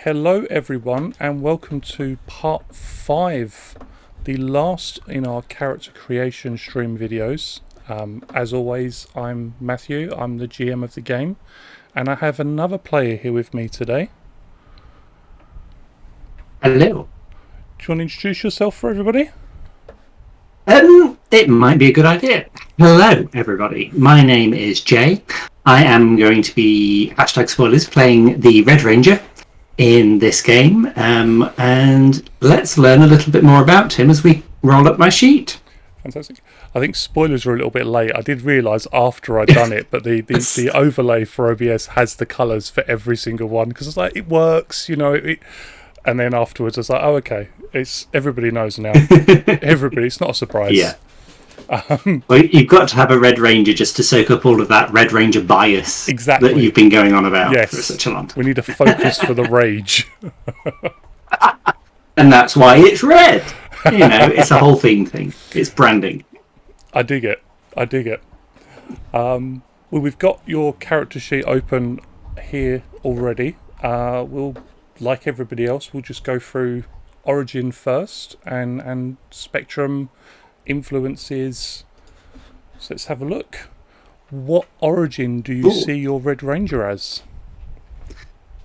Hello everyone and welcome to part 5, the last in our character creation stream videos. As always, I'm Matthew, I'm the GM of the game, and I have another player here with me today. Hello. Do you want to introduce yourself for everybody? It might be a good idea. Hello, everybody. My name is Jay. I am going to be, #spoilers, playing the Red Ranger in this game. And let's learn a little bit more about him as we roll up my sheet. Fantastic. I think spoilers are a little bit late. I did realise after I'd done it, but the overlay for OBS has the colours for every single one, because it's like, it works, you know. And then afterwards I was like, oh, okay, it's everybody knows now. Everybody, it's not a surprise. Yeah. Well, you've got to have a Red Ranger just to soak up all of that Red Ranger bias that you've been going on about for such a long time. We need a focus for the rage. And that's why it's red. You know, it's a whole thing. It's branding. I dig it. Well, we've got your character sheet open here already. We'll, like everybody else, we'll just go through origin first and spectrum, influences. So let's have a look. What origin do you see your Red Ranger as?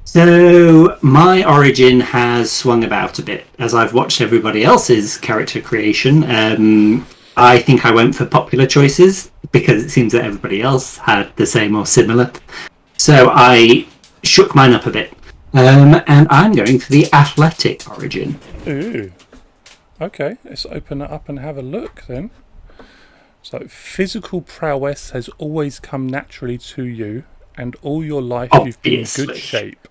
So my origin has swung about a bit as I've watched everybody else's character creation. I think I went for popular choices because it seems that everybody else had the same or similar. So I shook mine up a bit. And I'm going for the athletic origin. Ooh. Okay, let's open it up and have a look then. So, physical prowess has always come naturally to you, and all your life you've been in good shape.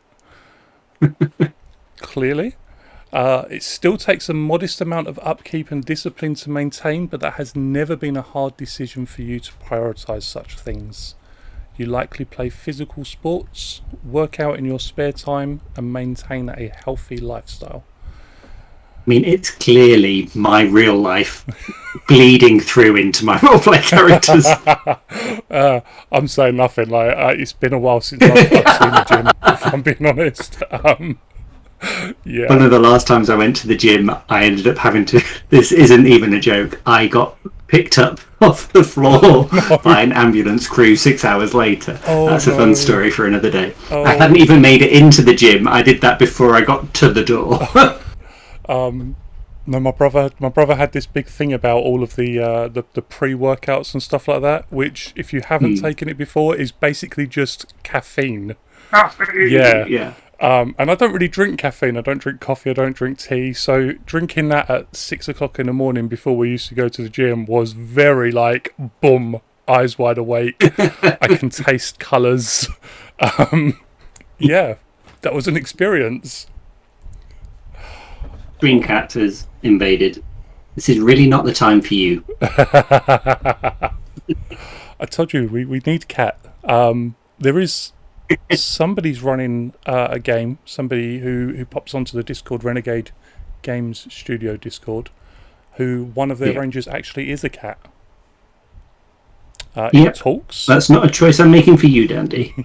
Clearly. It still takes a modest amount of upkeep and discipline to maintain, but that has never been a hard decision for you to prioritise such things. You likely play physical sports, work out in your spare time, and maintain a healthy lifestyle. I mean, it's clearly my real life bleeding through into my roleplay characters. I'm saying nothing. Like it's been a while since I've seen the gym, if I'm being honest. Yeah. One of the last times I went to the gym, I ended up having to. This isn't even a joke. I got picked up off the floor by an ambulance crew 6 hours later. That's a fun story for another day. I hadn't even made it into the gym. I did that before I got to the door. No, my brother had this big thing about all of the pre-workouts and stuff like that, which, if you haven't taken it before, is basically just caffeine. Yeah. And I don't really drink caffeine. I don't drink coffee. I don't drink tea. So drinking that at 6 o'clock in the morning before we used to go to the gym was very like, boom, eyes wide awake. I can taste colours. Yeah, that was an experience. Green Cat has invaded. This is really not the time for you. I told you, we need Cat. There is... somebody's running a game, somebody who pops onto the Discord, Renegade Games Studio Discord, who one of their rangers actually is a cat. It talks. That's not a choice I'm making for you, Dandy.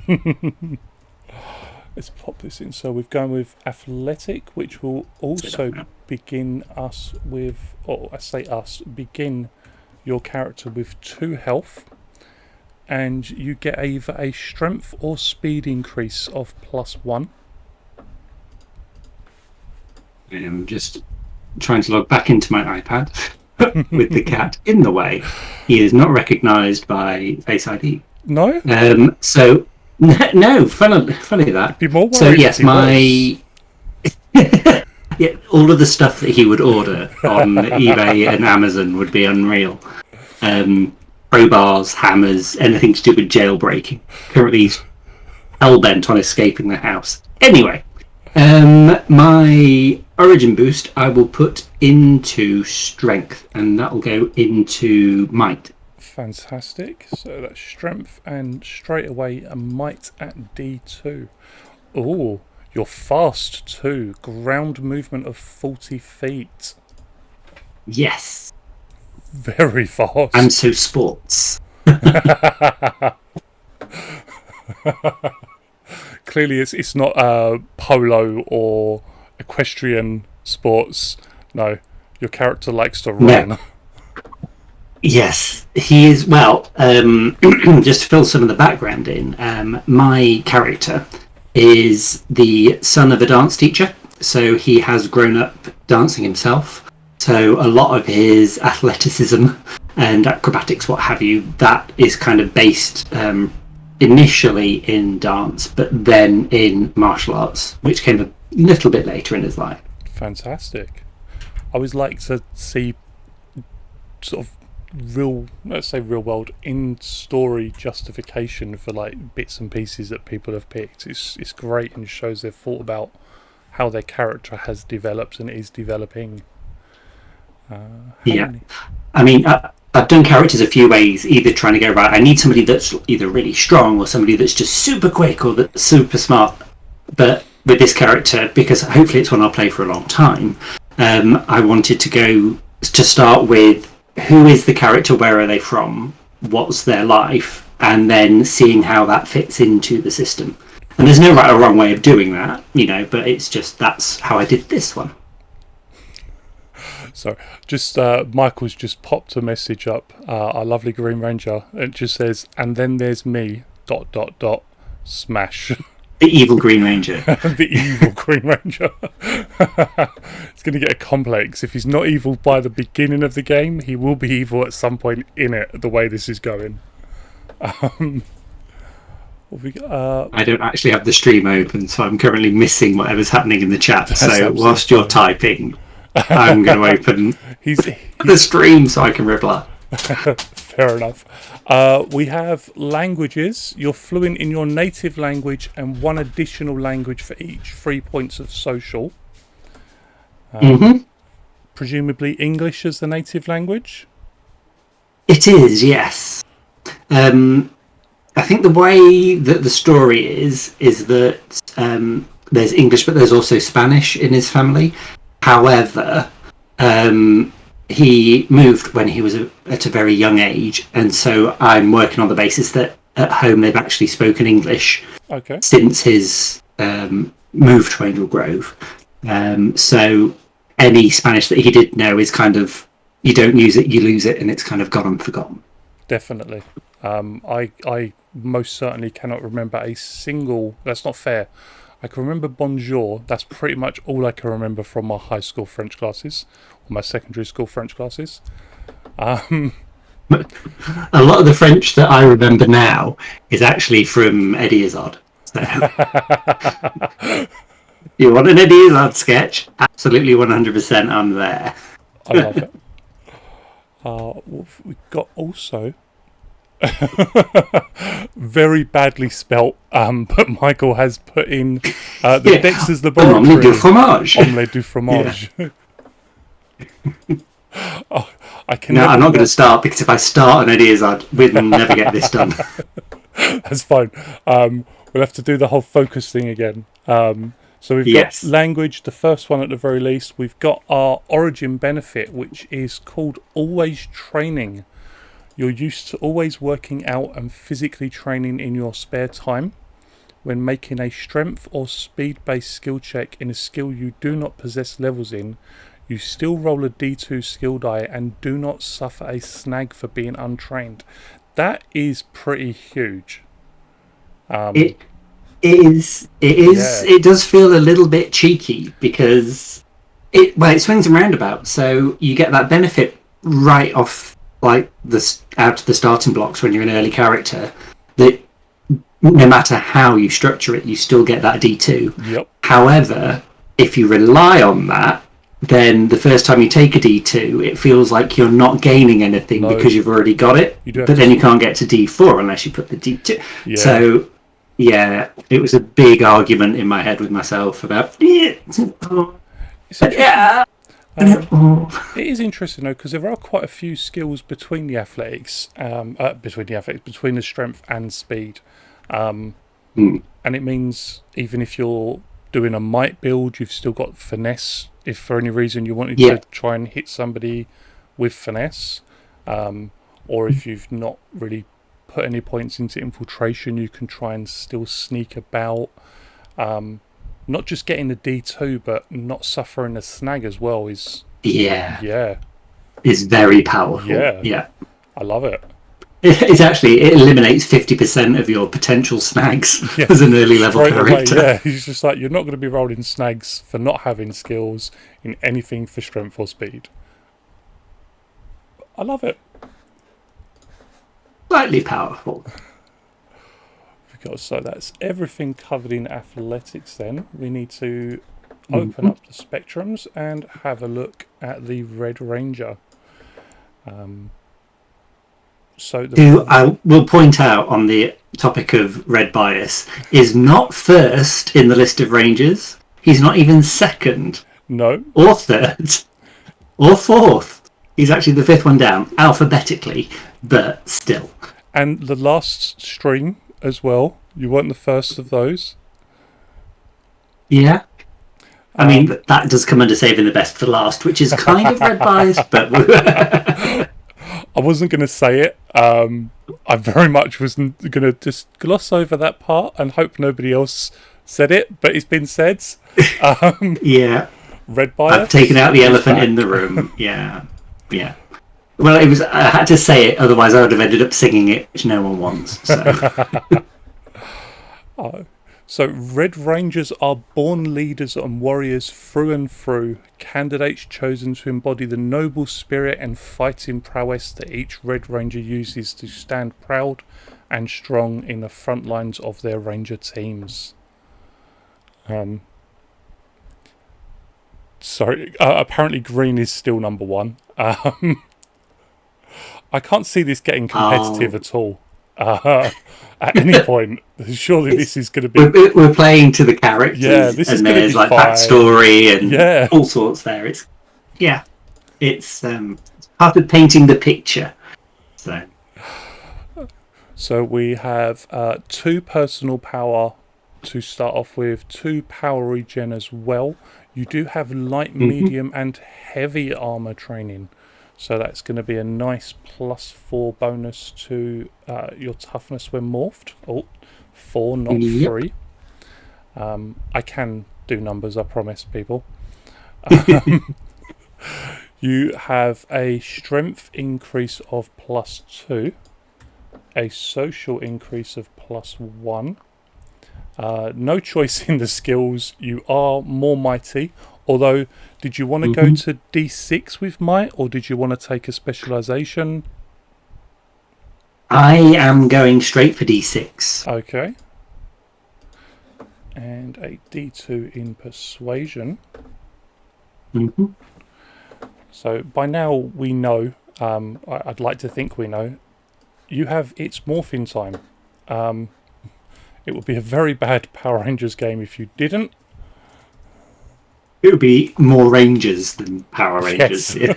Let's pop this in. So we've gone with athletic, which will also begin us with, or I say us, begin your character with 2 health. And you get either a strength or speed increase of +1. I'm just trying to log back into my iPad with the cat in the way. He is not recognised by Face ID. No? So, no, funny that. Be more worried. So, yes, yeah, all of the stuff that he would order on eBay and Amazon would be unreal. Crowbars, hammers, anything to do with jailbreaking. Currently he's hell-bent on escaping the house. Anyway, my origin boost I will put into strength, and that will go into might. Fantastic. So that's strength, and straight away a might at D2. Oh, you're fast too. Ground movement of 40 feet. Yes. Very fast. I'm so sports. clearly it's not polo or equestrian sports. No, your character likes to run. No. Yes, he is. Well, just to fill some of the background in, my character is the son of a dance teacher, so he has grown up dancing himself. So a lot of his athleticism and acrobatics, what have you, that is kind of based initially in dance, but then in martial arts, which came a little bit later in his life. Fantastic. I always like to see sort of real world in story justification for like bits and pieces that people have picked. It's great and shows they've thought about how their character has developed and is developing. Yeah, I mean, I've done characters a few ways, either trying to go, right, I need somebody that's either really strong or somebody that's just super quick or that's super smart. But with this character, because hopefully it's one I'll play for a long time, I wanted to start with who is the character, where are they from, what's their life, and then seeing how that fits into the system. And there's no right or wrong way of doing that, but it's just that's how I did this one. So, just Michael's just popped a message up. Our lovely Green Ranger. It just says, "And then there's me. ... Smash." The evil Green Ranger. The evil Green Ranger. He's going to get a complex. If he's not evil by the beginning of the game, he will be evil at some point in it. The way this is going. I don't actually have the stream open, so I'm currently missing whatever's happening in the chat. So whilst you're typing, I'm going to open the stream so I can reply. Fair enough. We have languages. You're fluent in your native language and one additional language for each. 3 points of social. Presumably English as the native language? It is, yes. I think the way that the story is that there's English, but there's also Spanish in his family. However, he moved when he was at a very young age, and so I'm working on the basis that at home they've actually spoken English since his move to Angel Grove. So any Spanish that he did know is kind of, you don't use it, you lose it, and it's kind of gone and forgotten. Definitely. I most certainly cannot remember a single... That's not fair. I can remember bonjour. That's pretty much all I can remember from my high school French classes, or my secondary school French classes. A lot of the French that I remember now is actually from Eddie Izzard. So. You want an Eddie Izzard sketch? Absolutely 100% I'm there. I love it. We've got also... very badly spelt, but Michael has put in the Dexter's Laboratory. Omelette du fromage. Omelette du fromage. Yeah. I'm not going to start, because if I start on Eddie Izzard, we'll never get this done. That's fine. We'll have to do the whole focus thing again. So we've got language, the first one at the very least. We've got our origin benefit, which is called always training. You're used to always working out and physically training in your spare time. When making a strength or speed-based skill check in a skill you do not possess levels in, you still roll a D2 skill die and do not suffer a snag for being untrained. That is pretty huge. It is. Yeah. It does feel a little bit cheeky because it swings and roundabouts. So you get that benefit right off, like out of the starting blocks when you're an early character, that no matter how you structure it, you still get that D2. Yep. However, if you rely on that, then the first time you take a D2, it feels like you're not gaining anything because you've already got it. But then you can't get to D4 unless you put the D2. Yeah. So, yeah, it was a big argument in my head with myself about... It is interesting though, because there are quite a few skills between the athletics, between the strength and speed, and it means even if you're doing a might build, you've still got finesse. If for any reason you wanted to try and hit somebody with finesse, or if you've not really put any points into infiltration, you can try and still sneak about. Not just getting the D2, but not suffering a snag as well is Yeah. It's very powerful. Yeah. I love it. It eliminates 50% of your potential snags as an early level character. Away, he's just like, you're not going to be rolling snags for not having skills in anything for strength or speed. I love it. Slightly powerful. So that's everything covered in athletics then. We need to open up the spectrums and have a look at the Red Ranger. Who I will point out on the topic of red bias is not first in the list of Rangers. He's not even second. No. Or third. Or fourth. He's actually the fifth one down, alphabetically, but still. And the last stream as well, you weren't the first of those. Yeah. I mean, that does come under saving the best for last, which is kind of red bias, but... I wasn't going to say it. I very much was going to just gloss over that part and hope nobody else said it, but it's been said. Yeah. Red bias. I've taken out the elephant in the room. Yeah. Well, I had to say it, otherwise I would have ended up singing it, which no one wants. So Red Rangers are born leaders and warriors through and through, candidates chosen to embody the noble spirit and fighting prowess that each Red Ranger uses to stand proud and strong in the front lines of their Ranger teams. Apparently green is still number one. I can't see this getting competitive at all. At any point, surely this is going to be... We're playing to the characters, and there's like backstory and all sorts there. It's part of painting the picture. So we have 2 personal power to start off with, 2 power regen as well. You do have light, medium, and heavy armor training. So that's going to be a nice +4 bonus to your toughness when morphed. 4, not 3. I can do numbers, I promise, people. You have a strength increase of +2, a social increase of +1. No choice in the skills. You are more mighty. Although, did you want to go to D6 with might, or did you want to take a specialisation? I am going straight for D6. Okay. And a D2 in persuasion. So by now we know, I'd like to think we know, you have its morphing time. It would be a very bad Power Rangers game if you didn't. It would be more Rangers than Power Rangers. Yes.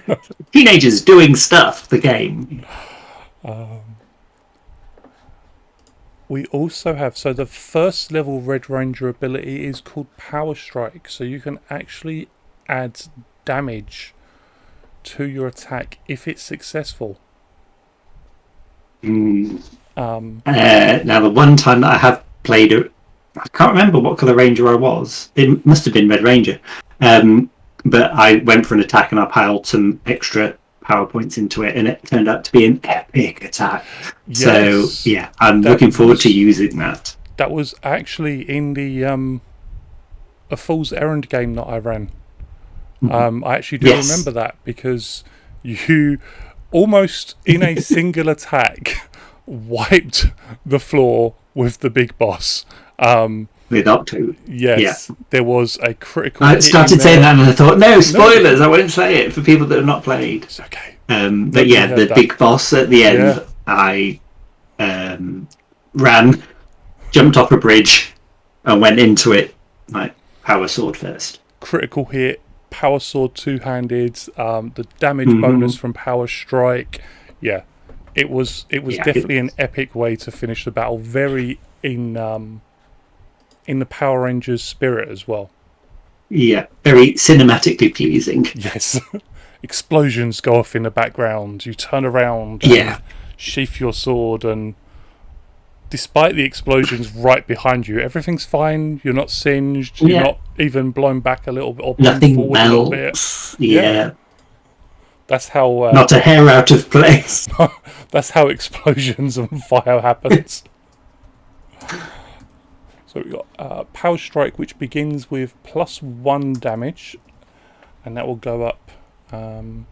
Teenagers doing stuff, the game. We also have, so the first level Red Ranger ability is called Power Strike. So you can actually add damage to your attack if it's successful. Now, the one time that I have played it, I can't remember what colour Ranger I was. It must have been Red Ranger. But I went for an attack and I piled some extra power points into it, and it turned out to be an epic attack. Yes, so, yeah, I'm looking forward to using that. That was actually in the a Fool's Errand game that I ran. I actually do remember that, because you almost, in a single attack, wiped the floor with the big boss. With Octo. Yes, there was a critical I started saying that and I thought, no, spoilers, I won't say it for people that have not played. It's okay. But yeah, the big boss at the end, I ran, jumped off a bridge, and went into it like power sword first. Critical hit, power sword two-handed, the damage bonus from power strike. Yeah, it was definitely an epic way to finish the battle. Very in the Power Rangers spirit as well. Yeah, very cinematically pleasing. Yes. Explosions go off in the background. You turn around and sheath your sword, and despite the explosions right behind you, everything's fine. You're not singed. You're not even blown back a little bit or blown forward a little bit. Yeah. That's how... not a hair out of place. That's how explosions and fire happens. So we've got Power Strike, which begins with +1 damage, and that will go up to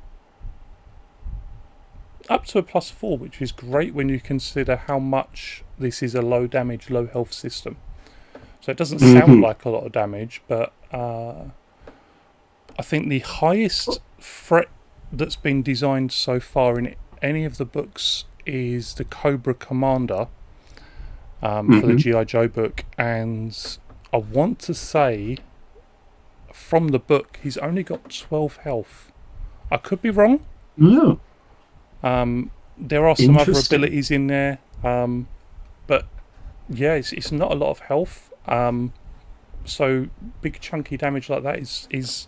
a +4, which is great when you consider how much this is a low damage, low health system. So it doesn't sound like a lot of damage, but I think the highest threat that's been designed so far in any of the books is the Cobra Commander for the G.I. Joe book, and I want to say from the book he's only got 12 health. I could be wrong. No. There are some other abilities in there, but yeah, it's not a lot of health. So big chunky damage like that is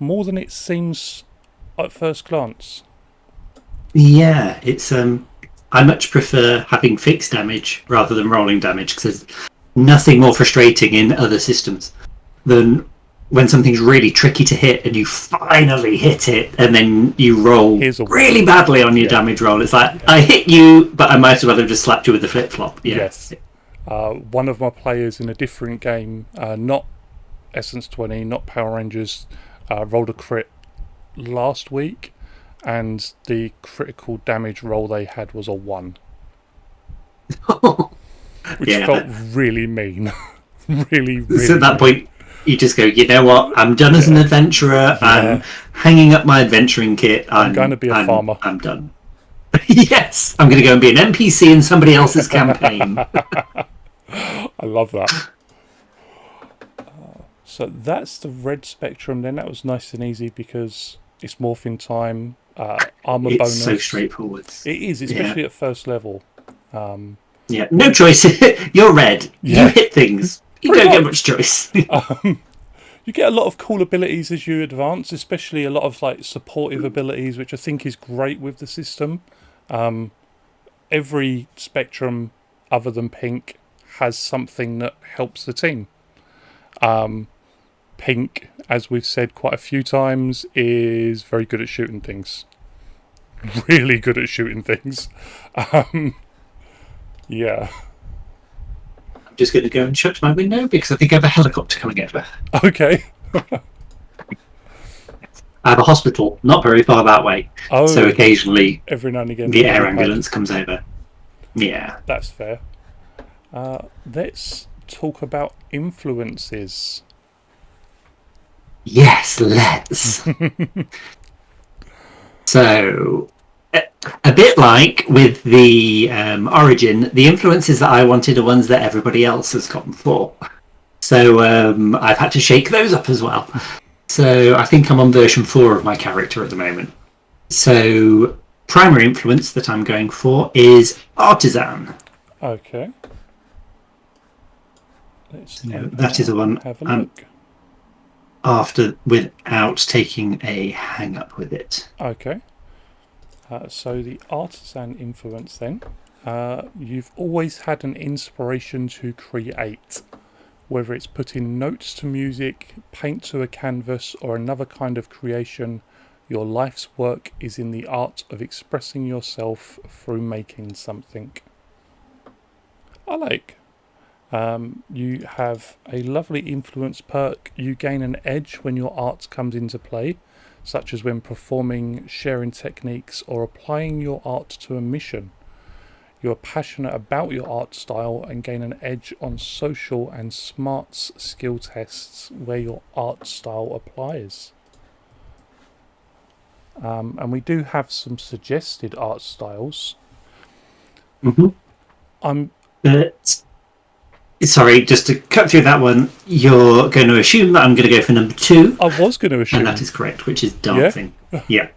more than it seems at first glance. Yeah, it's I much prefer having fixed damage rather than rolling damage, because there's nothing more frustrating in other systems than when something's really tricky to hit and you finally hit it and then you roll really badly on your damage roll. It's like, I hit you, but I might as well have just slapped you with the flip-flop. Yes. One of my players in a different game, not Essence 20, not Power Rangers, rolled a crit last week, and the critical damage roll they had was a 1. Which felt really mean. really So at that mean. point, you just go, you know what, I'm done as an adventurer, I'm hanging up my adventuring kit, I'm going to be a farmer. I'm done. Yes, I'm going to go and be an NPC in somebody else's campaign. I love that. So that's the red spectrum then. That was nice and easy because it's morphing time, armor bonus. It's so straightforward. It is, especially at first level. No choice. You're red. You hit things. You don't get much choice. You get a lot of cool abilities as you advance, especially a lot of like supportive abilities, which I think is great with the system. Every spectrum other than pink has something that helps the team. Pink, as we've said quite a few times, is very good at shooting things. Really good at shooting things. Yeah. I'm just going to go and shut my window because I think I have a helicopter coming over. Okay. I have a hospital not very far that way. Oh, so occasionally every now and again the air ambulance comes over. Yeah. That's fair. Let's talk about influences. Yes, let's. So, a bit like with the Origin, the influences that I wanted are ones that everybody else has gotten for. So I've had to shake those up as well. So I think I'm on version 4 of my character at the moment. So primary influence that I'm going for is Artisan. Okay. That is the one have a look. After without taking a hang up with it. Okay. So the Artisan influence then. You've always had an inspiration to create. Whether it's putting notes to music, paint to a canvas, or another kind of creation, your life's work is in the art of expressing yourself through making something. I like. You have a lovely influence perk. You gain an edge when your art comes into play, such as when performing, sharing techniques, or applying your art to a mission. You are passionate about your art style and gain an edge on social and smarts skill tests where your art style applies. And we do have some suggested art styles. Sorry, just to cut through that one, you're going to assume that I'm going to go for number 2. I was going to assume. And that is correct, which is dancing. Yeah.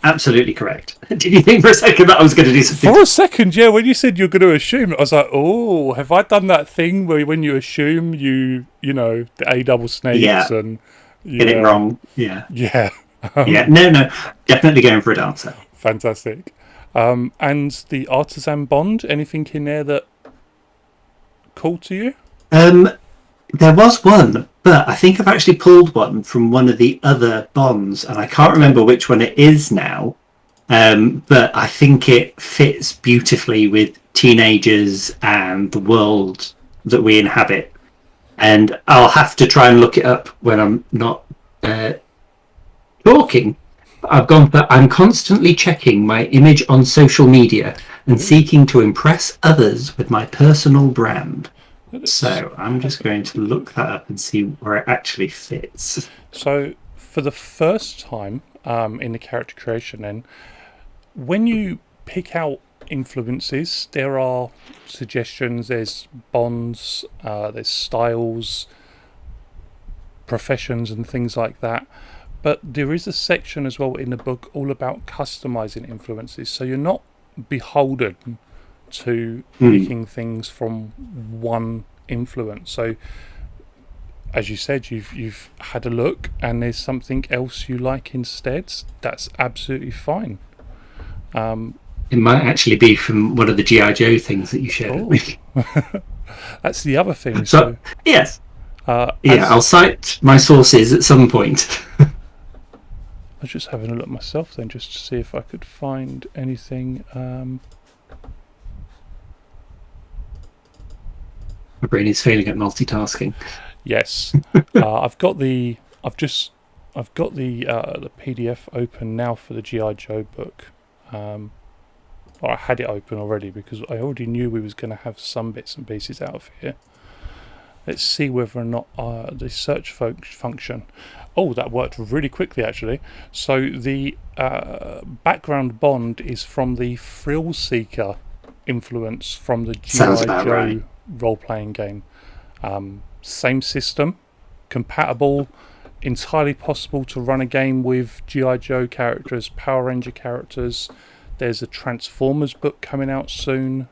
Absolutely correct. Did you think for a second that I was going to do something? For a second, yeah. When you said you're going to assume, I was like, oh, have I done that thing where when you assume you know, the A double snakes and... Get it wrong. Yeah. Yeah. No. Definitely going for a dancer. Fantastic. And the Artisan Bond, anything in there that call to you? There was one, but I think I've actually pulled one from one of the other bonds, and I can't remember which one it is now. But I think it fits beautifully with teenagers and the world that we inhabit. And I'll have to try and look it up when I'm not talking. I'm constantly checking my image on social media and seeking to impress others with my personal brand. So I'm just going to look that up and see where it actually fits. So for the first time in the character creation, then, when you pick out influences, there are suggestions, there's bonds, there's styles, professions and things like that. But there is a section as well in the book all about customizing influences. So you're not beholden to picking things from one influence. So as you said, you've had a look and there's something else you like instead. That's absolutely fine. It might actually be from one of the G.I. Joe things that you shared with me. That's the other thing. So yes. I'll cite my sources at some point. I was just having a look myself then, just to see if I could find anything. My brain is failing at multitasking. Yes, I've got the PDF open now for the G.I. Joe book. Or I had it open already because I already knew we was going to have some bits and pieces out of here. Let's see whether or not the search function. Oh, that worked really quickly actually. So the background bond is from the Thrill Seeker influence from the G.I. Joe role-playing game. Same system, compatible, entirely possible to run a game with G.I. Joe characters, Power Ranger characters. There's a Transformers book coming out soon,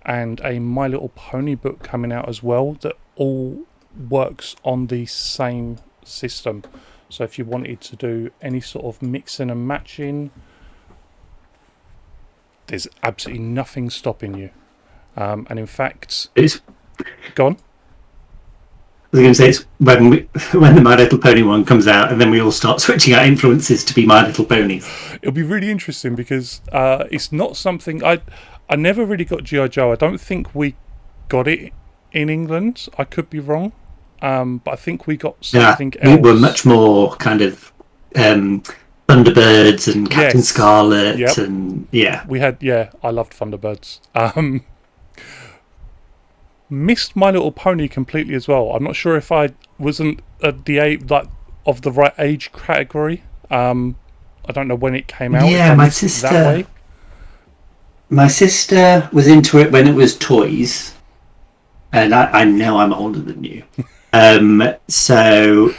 and a My Little Pony book coming out as well that all works on the same system. So if you wanted to do any sort of mixing and matching, there's absolutely nothing stopping you. And in fact, go on. I was going to say it's when the My Little Pony one comes out, and then we all start switching our influences to be My Little Ponies. It'll be really interesting because it's not something I never really got G.I. Joe. I don't think we got it in England. I could be wrong, but I think we got something else. We were much more kind of Thunderbirds and Captain Scarlet, and we had I loved Thunderbirds. Missed My Little Pony completely as well. I'm not sure if I wasn't of the right age category. I don't know when it came out. Yeah, my sister was into it when it was toys, and I know I'm older than you. So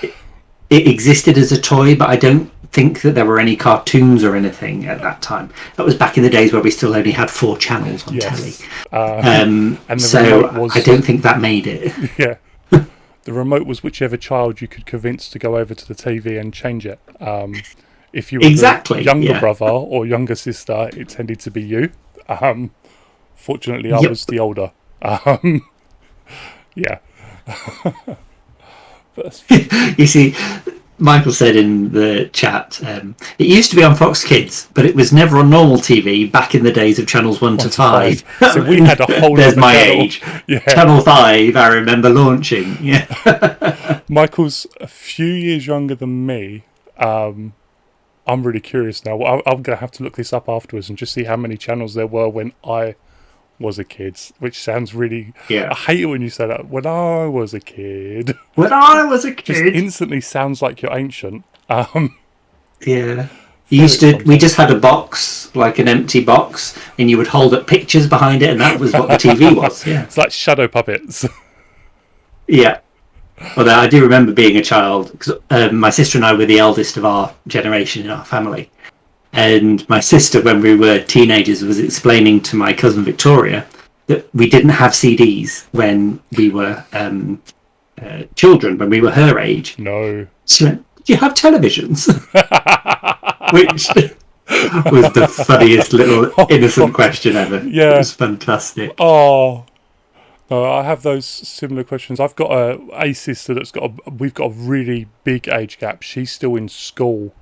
it existed as a toy, but I don't think that there were any cartoons or anything at that time. That was back in the days where we still only had 4 channels on telly. And so I don't think that made it. Yeah. The remote was whichever child you could convince to go over to the TV and change it. If you were the younger brother or younger sister, it tended to be you. Fortunately, I was the older. Yeah. You see, Michael said in the chat, it used to be on Fox Kids, but it was never on normal TV back in the days of channels 1 to 5. So we had a whole There's my channel. age. Yeah. Channel 5, I remember launching. Yeah. Michael's a few years younger than me. I'm really curious now. I'm going to have to look this up afterwards and just see how many channels there were when I was a kid, which sounds really... Yeah. I hate it when you say that. When I was a kid. When I was a kid. Just instantly sounds like you're ancient. Yeah. We just had a box, like an empty box, and you would hold up pictures behind it, and that was what the TV was. Yeah. It's like shadow puppets. Yeah. Although I do remember being a child, because my sister and I were the eldest of our generation in our family. And my sister, when we were teenagers, was explaining to my cousin Victoria that we didn't have CDs when we were children, when we were her age. No. She went, "Do you have televisions?" Which was the funniest little innocent question ever. Yeah. It was fantastic. Oh, I have those similar questions. I've got a sister we've got a really big age gap. She's still in school.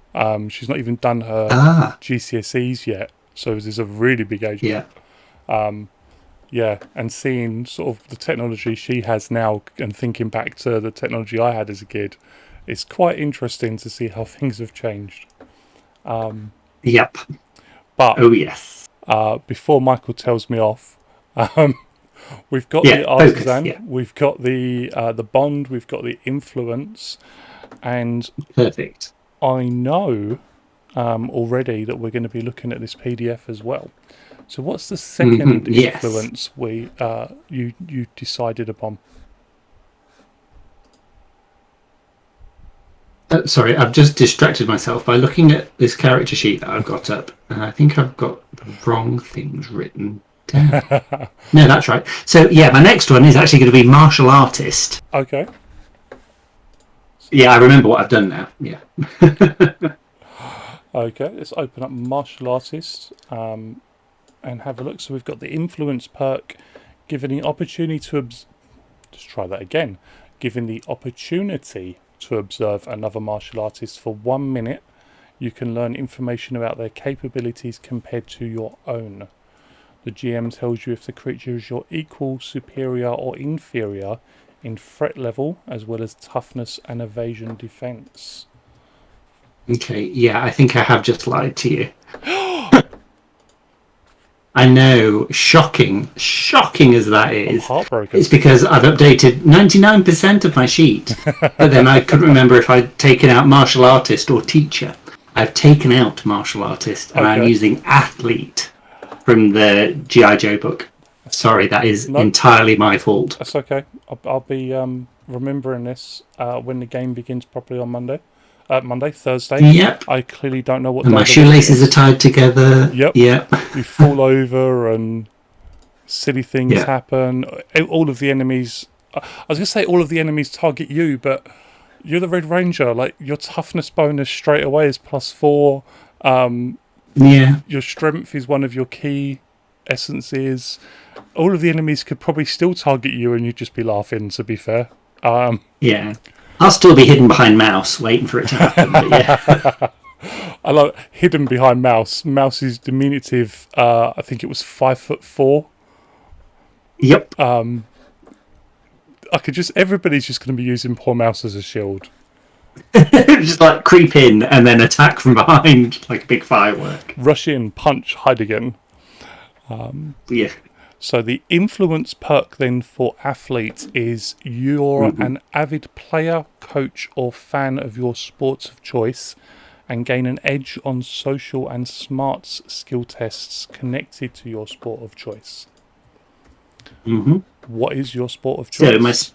She's not even done her GCSEs yet, so there's a really big age gap. Yeah, and seeing sort of the technology she has now and thinking back to the technology I had as a kid, it's quite interesting to see how things have changed. Yep. But oh yes. Before Michael tells me off, we've got the artisan, we've got the bond, we've got the influence, and perfect. I know already that we're going to be looking at this PDF as well. So what's the second influence you decided upon? Sorry, I've just distracted myself by looking at this character sheet that I've got up, and I think I've got the wrong things written down. No, that's right. So yeah, my next one is actually going to be martial artist. Okay. Yeah, I remember what I've done now. Yeah. Okay, let's open up martial artist. And have a look. So we've got the influence perk, given the opportunity to just try that again. Given the opportunity to observe another martial artist for 1 minute, you can learn information about their capabilities compared to your own. The GM tells you if the creature is your equal, superior, or inferior in threat level, as well as toughness and evasion defense. Okay, yeah, I think I have just lied to you. I know, shocking as that is. I'm heartbroken. It's because I've updated 99% of my sheet, but then I couldn't remember if I'd taken out martial artist or teacher. I've taken out martial artist, and I'm using athlete from the G.I. Joe book. Sorry, that is entirely my fault. That's okay. I'll be remembering this when the game begins properly on Monday. Thursday. Yep. I clearly don't know what. And my shoelaces are tied together. Yep. You fall over and silly things happen. All of the enemies. I was going to say all of the enemies target you, but you're the Red Ranger. Like your toughness bonus straight away is +4. Your strength is one of your key essences. All of the enemies could probably still target you, and you'd just be laughing. To be fair. Yeah. I'll still be hidden behind mouse, waiting for it to happen. But yeah. I love hidden behind mouse. Mouse is diminutive. I think it was 5'4". Yep. Everybody's just going to be using poor mouse as a shield. Just like creep in and then attack from behind like a big firework. Rush in, punch, hide again. Yeah. So the influence perk then for athlete is you're an avid player, coach, or fan of your sports of choice, and gain an edge on social and smarts skill tests connected to your sport of choice. What is your sport of choice? So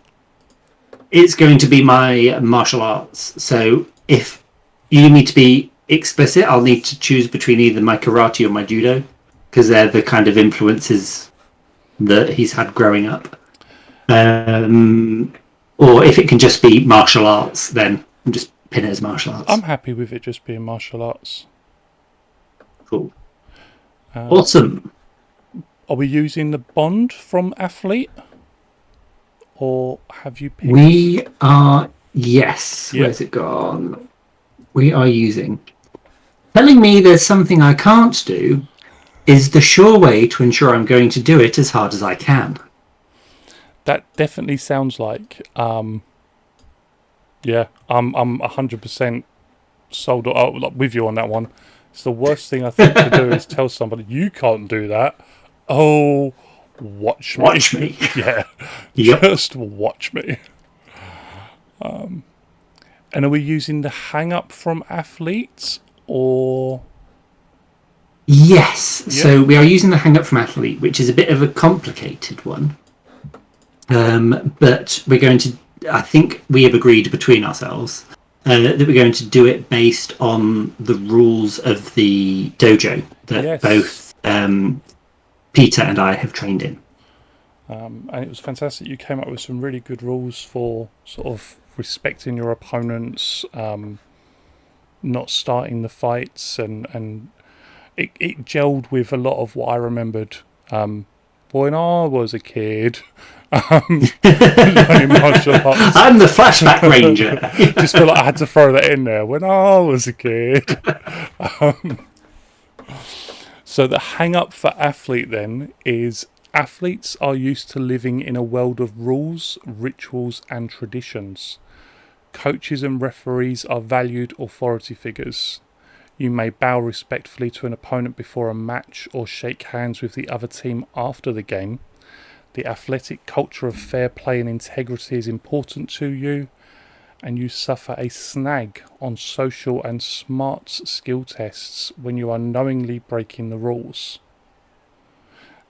it's going to be my martial arts. So if you need to be explicit, I'll need to choose between either my karate or my judo, because they're the kind of influences that he's had growing up. Or if it can just be martial arts, then just pin it as martial arts. I'm happy with it just being martial arts. Cool. Awesome. Are we using the bond from athlete? Or have you picked... We are... Yes. Yep. Where's it gone? We are using... Telling me there's something I can't do is the sure way to ensure I'm going to do it as hard as I can. That definitely sounds like, I'm 100% sold with you on that one. It's the worst thing I think to do is tell somebody you can't do that. Oh, watch me. Watch me. Yeah, yep. Just watch me. And are we using the hang up from athletes or? Yes, yep. So we are using the hang-up from athlete, which is a bit of a complicated one. But we're going to, I think we have agreed between ourselves that we're going to do it based on the rules of the dojo that both Peter and I have trained in. And it was fantastic. You came up with some really good rules for sort of respecting your opponents, not starting the fights, and it gelled with a lot of what I remembered when I was a kid. Learning martial arts. I'm the flashback ranger. Just feel like I had to throw that in there when I was a kid. So the hang up for athlete then is athletes are used to living in a world of rules, rituals and traditions. Coaches and referees are valued authority figures. You may bow respectfully to an opponent before a match or shake hands with the other team after the game. The athletic culture of fair play and integrity is important to you, and you suffer a snag on social and smarts skill tests when you are knowingly breaking the rules.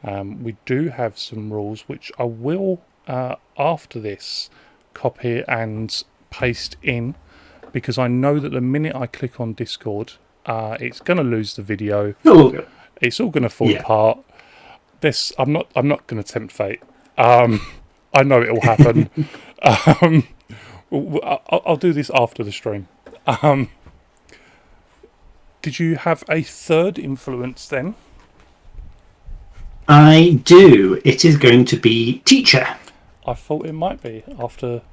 We do have some rules which I will, after this, copy and paste in, because I know that the minute I click on Discord, it's going to lose the video. It's all going to fall apart. I'm not going to tempt fate. I know it will happen. I'll do this after the stream. Did you have a third influence then? I do. It is going to be teacher. I thought it might be after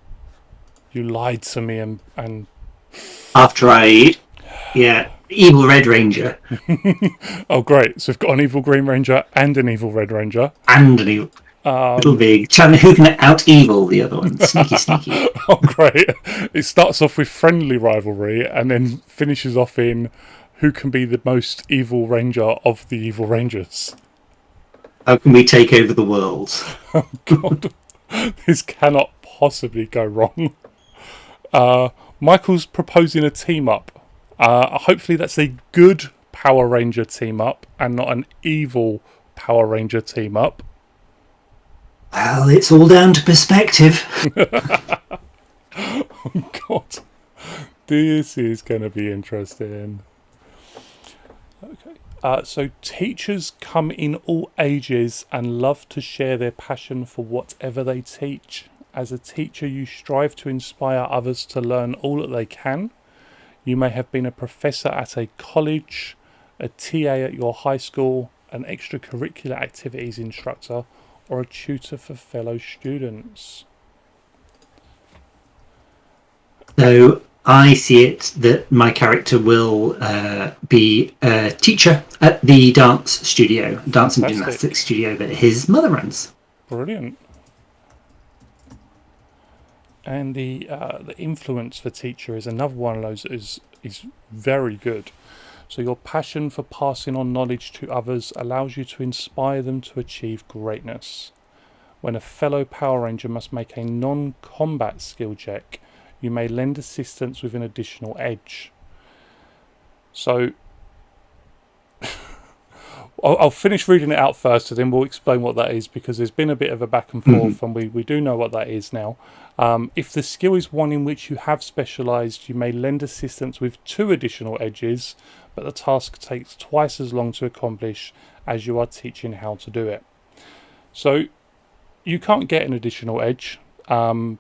you lied to me and after evil Red Ranger. Oh great, so we've got an evil Green Ranger and an evil Red Ranger. And an evil little big who can out evil the other one. Sneaky. Oh great. It starts off with friendly rivalry and then finishes off in who can be the most evil ranger of the evil rangers. How can we take over the world? Oh god. This cannot possibly go wrong. Michael's proposing a team up. Hopefully that's a good Power Ranger team up and not an evil Power Ranger team up. Well, it's all down to perspective. Oh god. This is going to be interesting. Okay. So teachers come in all ages and love to share their passion for whatever they teach. As a teacher, you strive to inspire others to learn all that they can. You may have been a professor at a college, a TA at your high school, an extracurricular activities instructor, or a tutor for fellow students. So I see it that my character will be a teacher at the dance studio, dance and gymnastics studio that his mother runs. Brilliant. And the influence for teacher is another one of those that is very good. So your passion for passing on knowledge to others allows you to inspire them to achieve greatness. When a fellow Power Ranger must make a non-combat skill check, you may lend assistance with an additional edge. So I'll finish reading it out first, and then we'll explain what that is, because there's been a bit of a back and forth, and we do know what that is now. If the skill is one in which you have specialised, you may lend assistance with 2 additional edges, but the task takes twice as long to accomplish as you are teaching how to do it. So you can't get an additional edge. An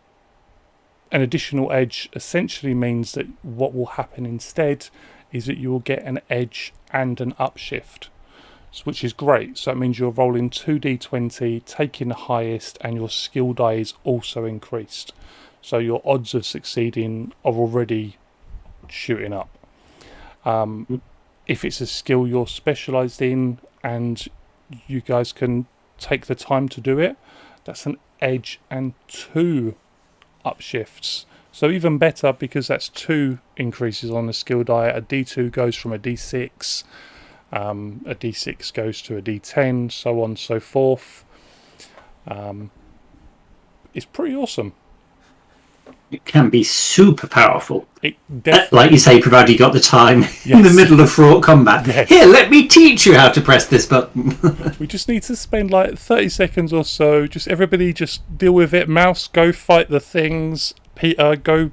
additional edge essentially means that what will happen instead is that you will get an edge and an upshift, which is great. So it means you're rolling 2d20, taking the highest, and your skill die is also increased. So your odds of succeeding are already shooting up. If it's a skill you're specialised in and you guys can take the time to do it, that's an edge and 2 upshifts. So even better, because that's 2 increases on the skill die. A d2 goes from a d6, a d6 goes to a d10, so on and so forth. It's pretty awesome. It can be super powerful. Like you say, provided you got the time in the middle of fraught combat. Yes. Here, let me teach you how to press this button. We just need to spend like 30 seconds or so. Just everybody just deal with it. Mouse, go fight the things. Peter, go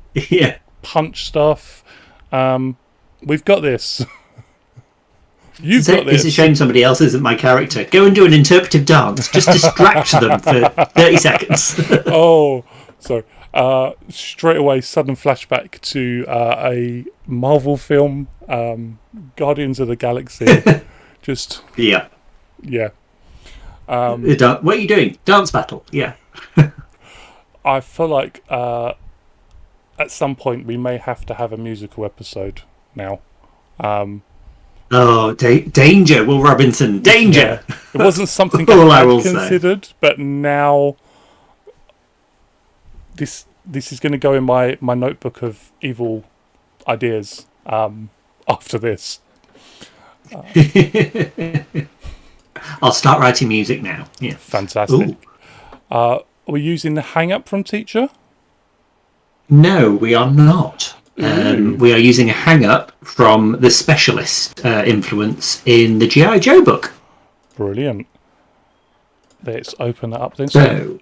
punch stuff. We've got this. You've got this. It's a shame somebody else isn't my character. Go and do an interpretive dance. Just distract them for 30 seconds. Oh, sorry. Straight away, sudden flashback to a Marvel film, Guardians of the Galaxy. Just yeah. What are you doing? Dance battle. Yeah. I feel like at some point we may have to have a musical episode now. Oh, danger, Will Robinson, danger! Yeah, it wasn't something All I I had will considered, but now this is going to go in my notebook of evil ideas after this. say. I'll start writing music now. Yeah. Fantastic. Ooh. Are we using the hang up from teacher? No, we are not. Ooh. We are using a hang up from the specialist influence in the G.I. Joe book. Brilliant. Let's open that up then. So,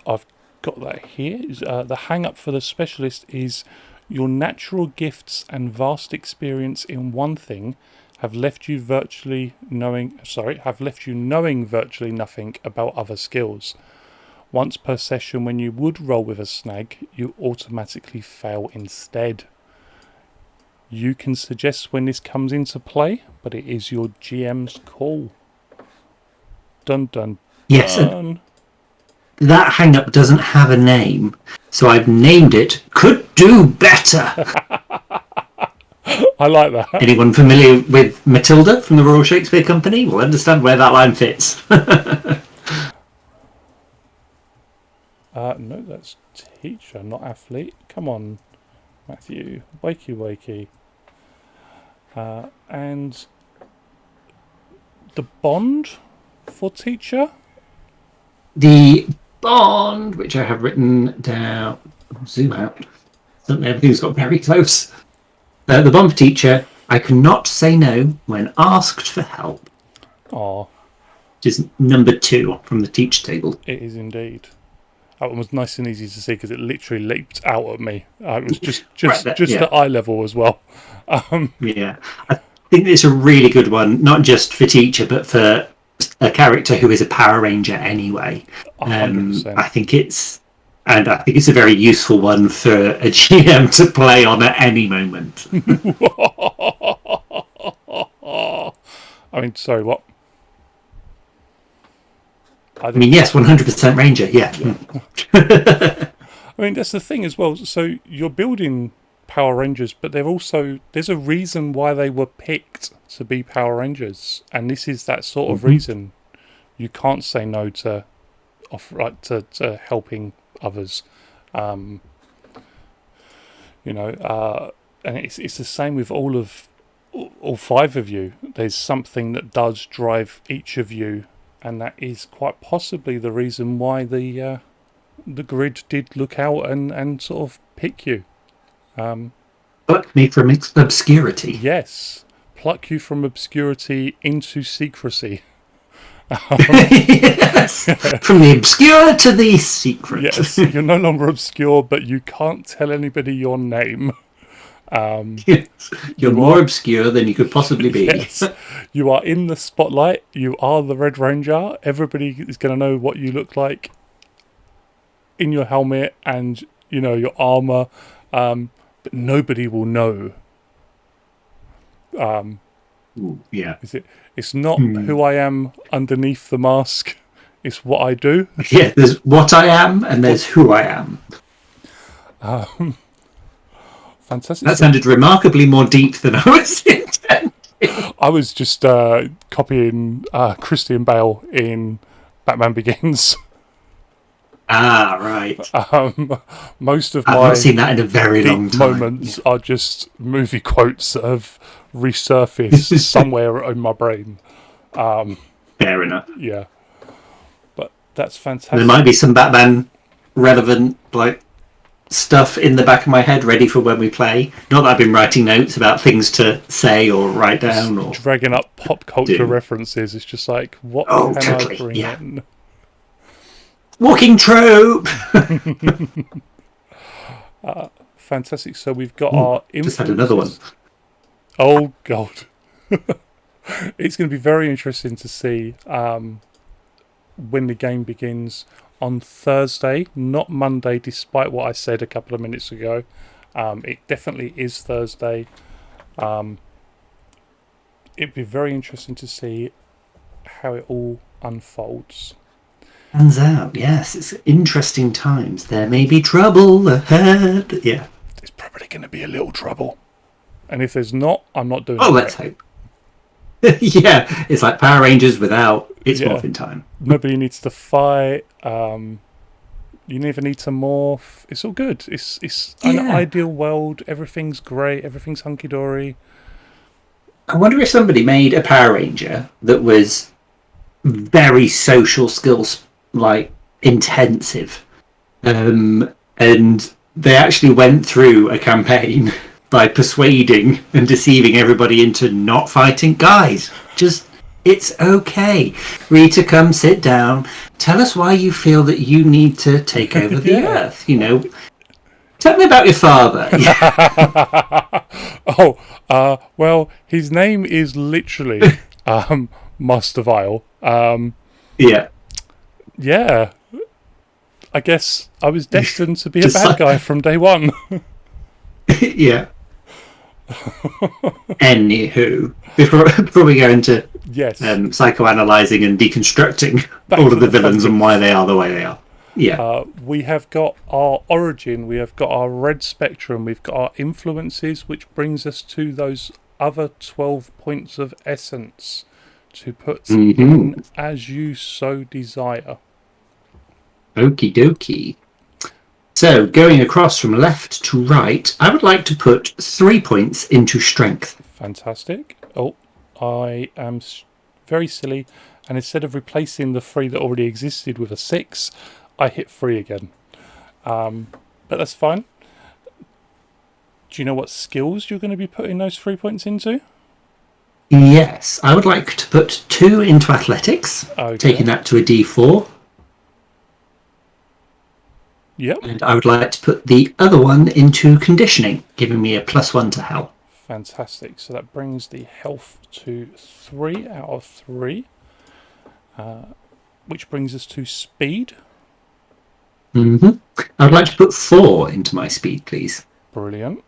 I've got that here. The hang up for the specialist is your natural gifts and vast experience in one thing have left you knowing virtually nothing about other skills. Once per session, when you would roll with a snag, you automatically fail instead. You can suggest when this comes into play, but it is your GM's call. Dun dun yes, dun. that hang up doesn't have a name, so I've named it Could Do Better. I like that. Anyone familiar with Matilda from the Royal Shakespeare Company will understand where that line fits. No, that's teacher, not athlete. Come on, Matthew. Wakey. And the bond for teacher? The bond, which I have written down, zoom out. Suddenly everything's got very close. The bond for teacher, I cannot say no when asked for help. Oh, Which is number 2 from the teach table. it is indeed. That one was nice and easy to see because it literally leaped out at me. It was just at eye level as well. Yeah, I think it's a really good one, not just for teacher, but for a character who is a Power Ranger anyway. 100%. I think it's a very useful one for a GM to play on at any moment. I mean, sorry, what? I mean, yes, 100% Ranger, yeah. I mean, that's the thing as well. So you're building Power Rangers, but there's a reason why they were picked to be Power Rangers, and this is that sort of reason. You can't say no to helping others, and it's the same with all 5 of you. There's something that does drive each of you, and that is quite possibly the reason why the grid did look out and sort of pick you. Pluck me from obscurity. Yes, pluck you from obscurity into secrecy. Yes, from the obscure to the secret. Yes, you're no longer obscure, but you can't tell anybody your name. Yes. You're more obscure than you could possibly be. Yes, you are in the spotlight. You are the Red Ranger. Everybody is going to know what you look like in your helmet and your armor, but nobody will know. Yeah. It's not who I am underneath the mask. It's what I do. Yeah, there's what I am and there's who I am. Fantastic. That sounded remarkably more deep than I was intending. I was just copying Christian Bale in Batman Begins. Ah, right. Most of I've my not seen that in a very long time. moments are just movie quotes that have resurfaced somewhere in my brain. Fair enough. Yeah, but that's fantastic. There might be some Batman relevant stuff in the back of my head ready for when we play. Not that I've been writing notes about things to say or write down or dragging up pop culture references. It's just like, what can I bring in? Walking trope. Fantastic. So we've got our influences. Just had another one. Oh god. It's going to be very interesting to see when the game begins on Thursday, not Monday, despite what I said a couple of minutes ago. It definitely is Thursday. It'd be very interesting to see how it all unfolds. Turns out, yes, it's interesting times. There may be trouble ahead. Yeah. There's probably going to be a little trouble. And if there's not, I'm not doing it. Oh, let's hope. Yeah, it's like Power Rangers without It's Morphin Time. Nobody needs to fight. You never need to morph. It's all good. It's an ideal world. Everything's great. Everything's hunky-dory. I wonder if somebody made a Power Ranger that was very social skills, like, intensive. And they actually went through a campaign by persuading and deceiving everybody into not fighting. Guys, just... it's okay. Rita, come sit down. Tell us why you feel that you need to take over the Earth. You know, tell me about your father. Well, his name is literally Master Vile. Yeah. I guess I was destined to be a bad guy from day one. Yeah. Anywho, before we go into psychoanalyzing and deconstructing all of the villains and why they are the way they are. Yeah. We have got our origin, we have got our red spectrum, we've got our influences, which brings us to those other 12 points of essence to put in as you so desire. Okie dokie. So, going across from left to right, I would like to put 3 points into strength. Fantastic. Oh, I am very silly. And instead of replacing the 3 that already existed with a 6, I hit 3 again. But that's fine. Do you know what skills you're going to be putting those 3 points into? Yes, I would like to put 2 into athletics, taking that to a D4. Yep. And I would like to put the other one into conditioning, giving me a +1 to health. Fantastic. So that brings the health to 3 out of 3, which brings us to speed. I would like to put 4 into my speed, please. Brilliant.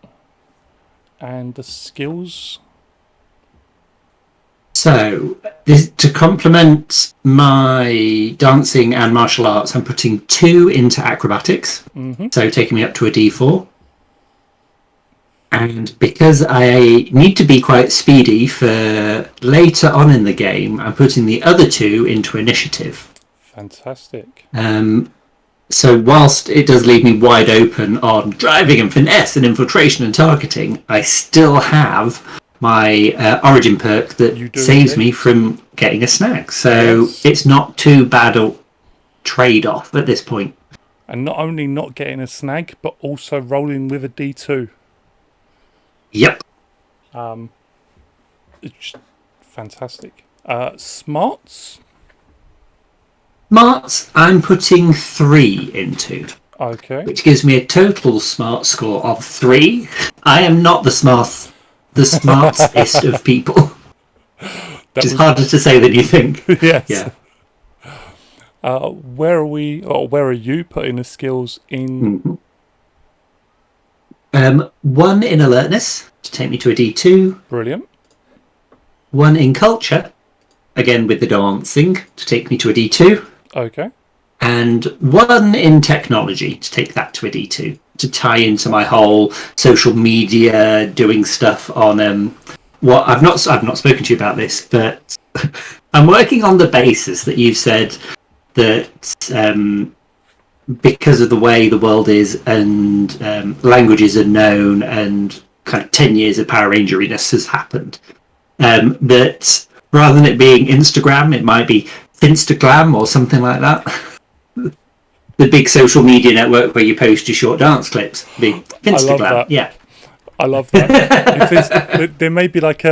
And the skills? So, to complement my dancing and martial arts, I'm putting 2 into acrobatics, so taking me up to a D4. And because I need to be quite speedy for later on in the game, I'm putting the other 2 into initiative. Fantastic. So whilst it does leave me wide open on driving and finesse and infiltration and targeting, I still have my origin perk that saves me from getting a snag. So it's not too bad a trade-off at this point. And not only not getting a snag, but also rolling with a D2. Yep. It's fantastic. Smarts? Smarts, I'm putting 3 into. Okay. Which gives me a total smart score of 3. I am not the smartest of people. Which is harder to say than you think. Yes. Yeah. Where are we, or where are you putting the skills in? 1 in alertness to take me to a D2. Brilliant. 1 in culture, again with the dancing, to take me to a D2. Okay. And 1 in technology to take that to a D2, to tie into my whole social media doing stuff on what I've not spoken to you about this, but I'm working on the basis that you've said that because of the way the world is and languages are known and kind of 10 years of Power Rangeriness has happened, that rather than it being Instagram, it might be Finstaglam or something like that. The big social media network where you post your short dance clips. Big Finstaglam. I love that. Yeah. I love that. There may be like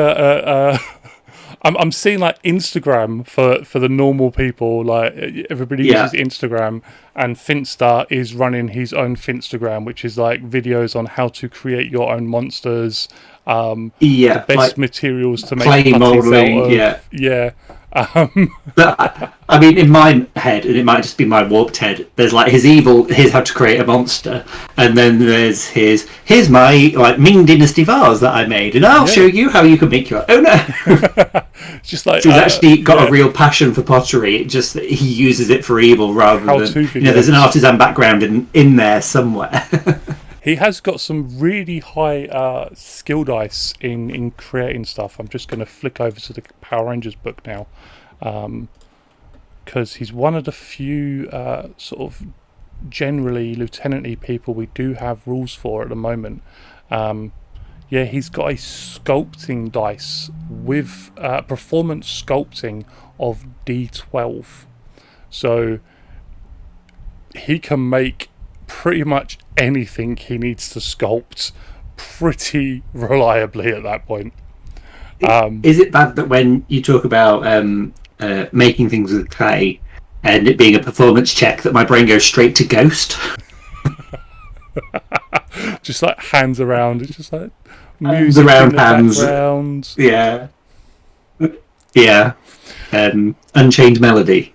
I'm seeing like Instagram for the normal people, like everybody uses Instagram, and Finsta is running his own Finstagram, which is like videos on how to create your own monsters, the best like materials to make clay modeling, yeah. But I mean, in my head, and it might just be my warped head, there's like here's how to create a monster, and then here's my like Ming Dynasty vase that I made, and I'll show you how you can make your own. Just like so he's actually got a real passion for pottery. It just that he uses it for evil rather than there's an artisan background in there somewhere. He has got some really high skill dice in creating stuff. I'm just going to flick over to the Power Rangers book now, because he's one of the few sort of generally lieutenant-y people we do have rules for at the moment. He's got a sculpting dice with performance sculpting of D12. So he can make pretty much anything he needs to sculpt pretty reliably at that point. Is it bad that when you talk about making things with clay and it being a performance check that my brain goes straight to Ghost? Just like hands around, it's just like music music around in the hands. background. Yeah. Unchained Melody.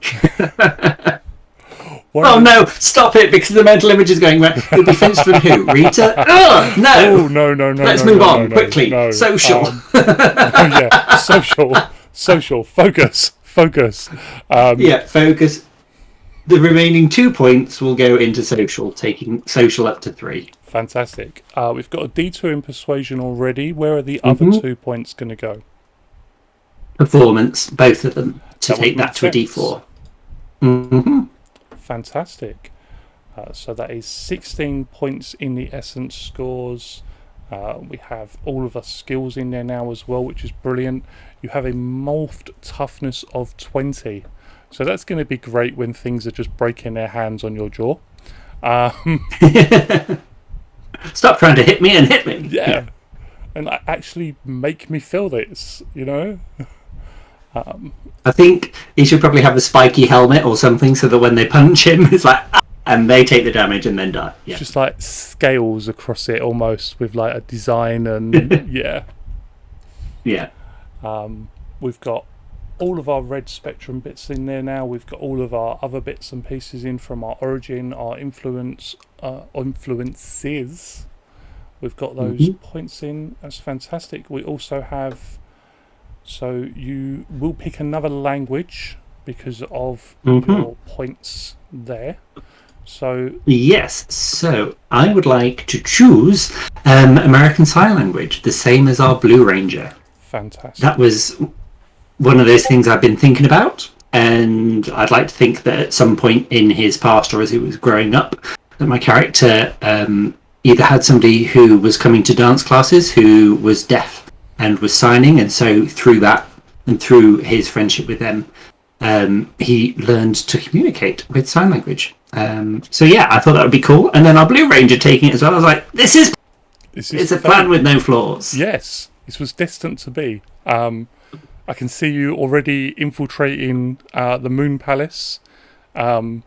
Oh no! Stop it! Because the mental image is going where you'll be fenced from who? Rita? Oh no! Oh no! Let's move on quickly. Social. Social. Focus. Focus. The remaining 2 points will go into social, taking social up to 3. Fantastic. We've got a D2 in persuasion already. Where are the other 2 points going to go? Performance, both of them, to take that to a D4. Mm-hmm. Fantastic. So that is 16 points in the essence scores. We have all of our skills in there now as well, which is brilliant. You have a morphed toughness of 20. So that's going to be great when things are just breaking their hands on your jaw. Stop trying to hit me and hit me. Yeah. And actually make me feel this, I think he should probably have a spiky helmet or something so that when they punch him, it's like, and they take the damage and then die. Yeah. Just like scales across it almost with like a design and yeah. We've got all of our red spectrum bits in there now. We've got all of our other bits and pieces in from our origin, our influences. We've got those points in. That's fantastic. We also have... So you will pick another language because of your points there. So yes, so I would like to choose American Sign Language, the same as our Blue Ranger. Fantastic. That was one of those things I've been thinking about, and I'd like to think that at some point in his past or as he was growing up, that my character either had somebody who was coming to dance classes who was deaf and was signing, and so through that and through his friendship with them, he learned to communicate with sign language. So yeah, I thought that would be cool. And then our Blue Ranger taking it as well. I was like, this is it's a plan with no flaws. Yes, this was destined to be. I can see you already infiltrating the Moon Palace. The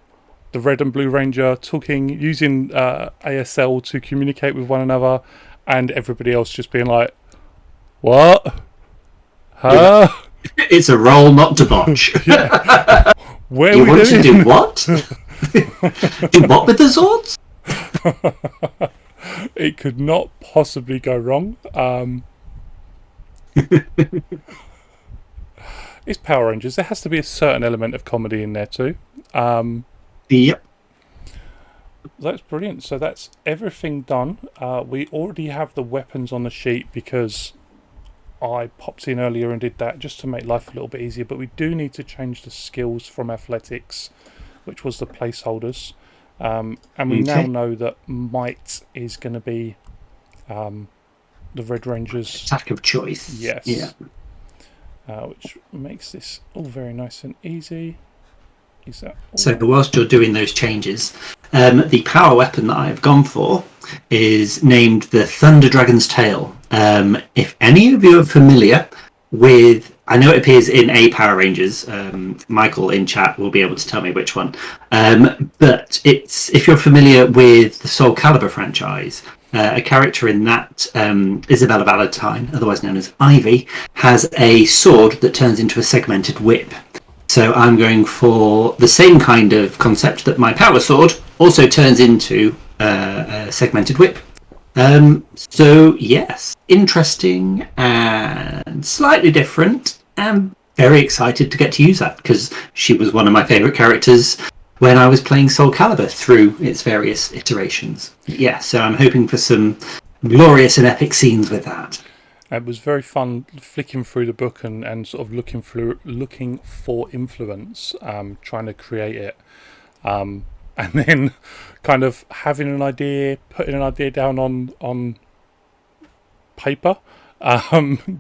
Red and Blue Ranger using ASL to communicate with one another, and everybody else just being like, what? Huh? It's a roll not to botch. Yeah. Where you we want doing? To do what? Do what with the swords? It could not possibly go wrong. It's Power Rangers. There has to be a certain element of comedy in there too. Yep. That's brilliant. So that's everything done. We already have the weapons on the sheet because I popped in earlier and did that just to make life a little bit easier. But we do need to change the skills from athletics, which was the placeholders. And we now know that might is going to be the Red Rangers' attack of choice. Yes. Yeah. Which makes this all very nice and easy. So whilst you're doing those changes, the power weapon that I've gone for is named the Thunder Dragon's Tail. If any of you are familiar with, I know it appears in a Power Rangers, Michael in chat will be able to tell me which one, but if you're familiar with the Soul Calibur franchise, a character in that, Isabella Valentine, otherwise known as Ivy, has a sword that turns into a segmented whip. So I'm going for the same kind of concept that my power sword also turns into a segmented whip. So yes, interesting and slightly different. I'm very excited to get to use that because she was one of my favourite characters when I was playing Soul Calibur through its various iterations. Yeah, so I'm hoping for some glorious and epic scenes with that. It was very fun flicking through the book and sort of looking for influence, trying to create it, and then kind of having an idea, putting an idea down on paper.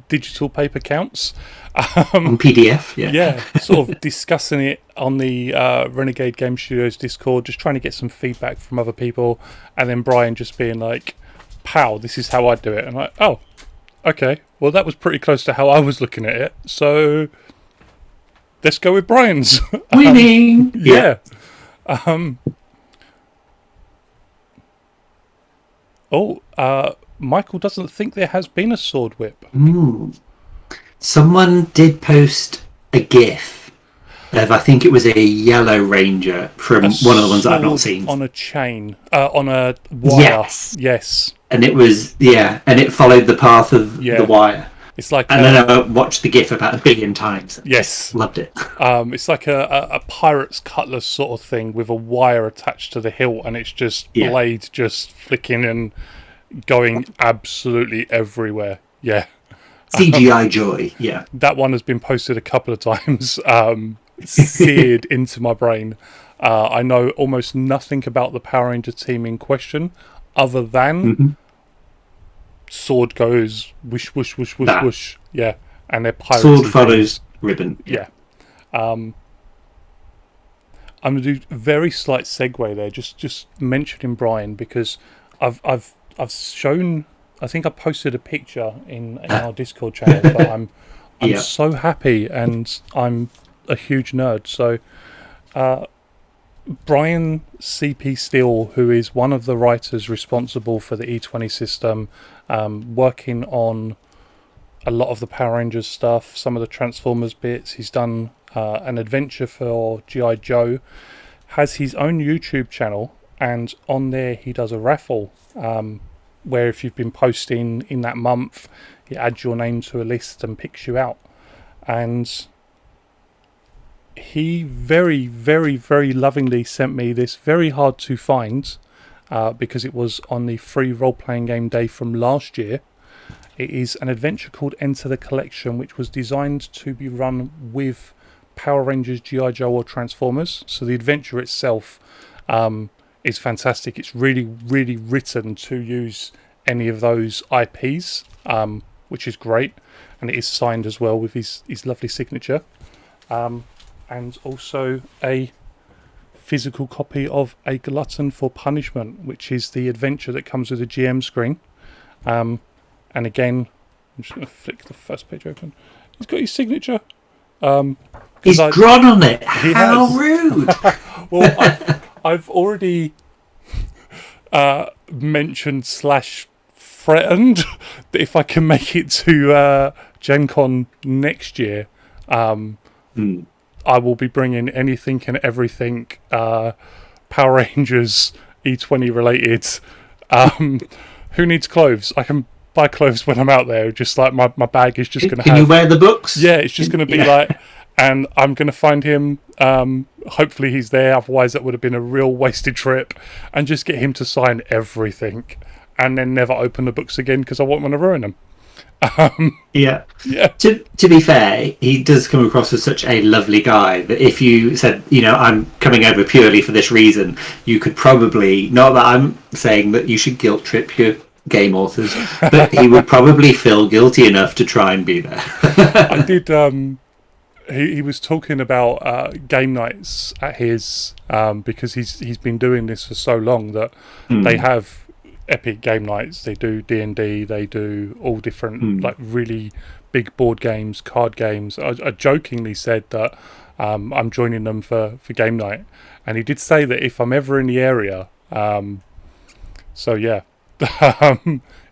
Digital paper counts. On PDF, yeah, sort of discussing it on the Renegade Game Studios Discord, just trying to get some feedback from other people, and then Brian just being like, "Pow, this is how I do it," and I'm like, "Oh, okay, well that was pretty close to how I was looking at it, so let's go with Brian's." Winning! Yeah. Michael doesn't think there has been a sword whip. Someone did post a GIF of, I think it was a yellow ranger from one of the ones that I've not seen. On a chain, on a wire. Yes. And it was, and it followed the path of the wire. It's like, and then I watched the GIF about 1 billion times. Yes, loved it. It's like a pirate's cutlass sort of thing with a wire attached to the hilt, and it's just blade just flicking and going absolutely everywhere. Yeah, CGI joy. Yeah, that one has been posted a couple of times, seared into my brain. I know almost nothing about the Power Ranger team in question, other than. Sword goes whoosh whoosh whoosh whoosh whoosh, yeah, and they're pirates. Sword follows ribbon. Yeah. I'm gonna do a very slight segue there, just mentioning Brian, because I've shown. I think I posted a picture in our Discord channel, but I'm so happy, and I'm a huge nerd. So, Brian C.P. Steele, who is one of the writers responsible for the E20 system, working on a lot of the Power Rangers stuff, some of the Transformers bits. He's done an adventure for G.I. Joe, has his own YouTube channel, and on there he does a raffle where if you've been posting in that month, he adds your name to a list and picks you out. And he very, very, very lovingly sent me this very hard to find because it was on the free role-playing game day from last year. It is an adventure called Enter the Collection, which was designed to be run with Power Rangers, G.I. Joe or Transformers. So the adventure itself is fantastic. It's really, really written to use any of those IPs, which is great. And it is signed as well with his lovely signature. And also a physical copy of A Glutton for Punishment, which is the adventure that comes with a GM screen. And again, I'm just going to flick the first page open. He's got his signature. He's drawn on it. How rude! Well, I've already mentioned / threatened that if I can make it to Gen Con next year, I will be bringing anything and everything Power Rangers E20 related. Who needs clothes? I can buy clothes when I'm out there. Just like my bag is just going to have... Can you wear the books? Yeah, it's just going to be like... And I'm going to find him. Hopefully he's there. Otherwise that would have been a real wasted trip. And just get him to sign everything. And then never open the books again because I won't want to ruin them. Yeah. Yeah. To be fair, he does come across as such a lovely guy that if you said, I'm coming over purely for this reason, you could probably, not that I'm saying that you should guilt trip your game authors, but he would probably feel guilty enough to try and be there. I did. He was talking about game nights at his because he's been doing this for so long that they have epic game nights. They do D&D, they do all different like really big board games, card games. I jokingly said that I'm joining them for game night, and he did say that if I'm ever in the area, so yeah,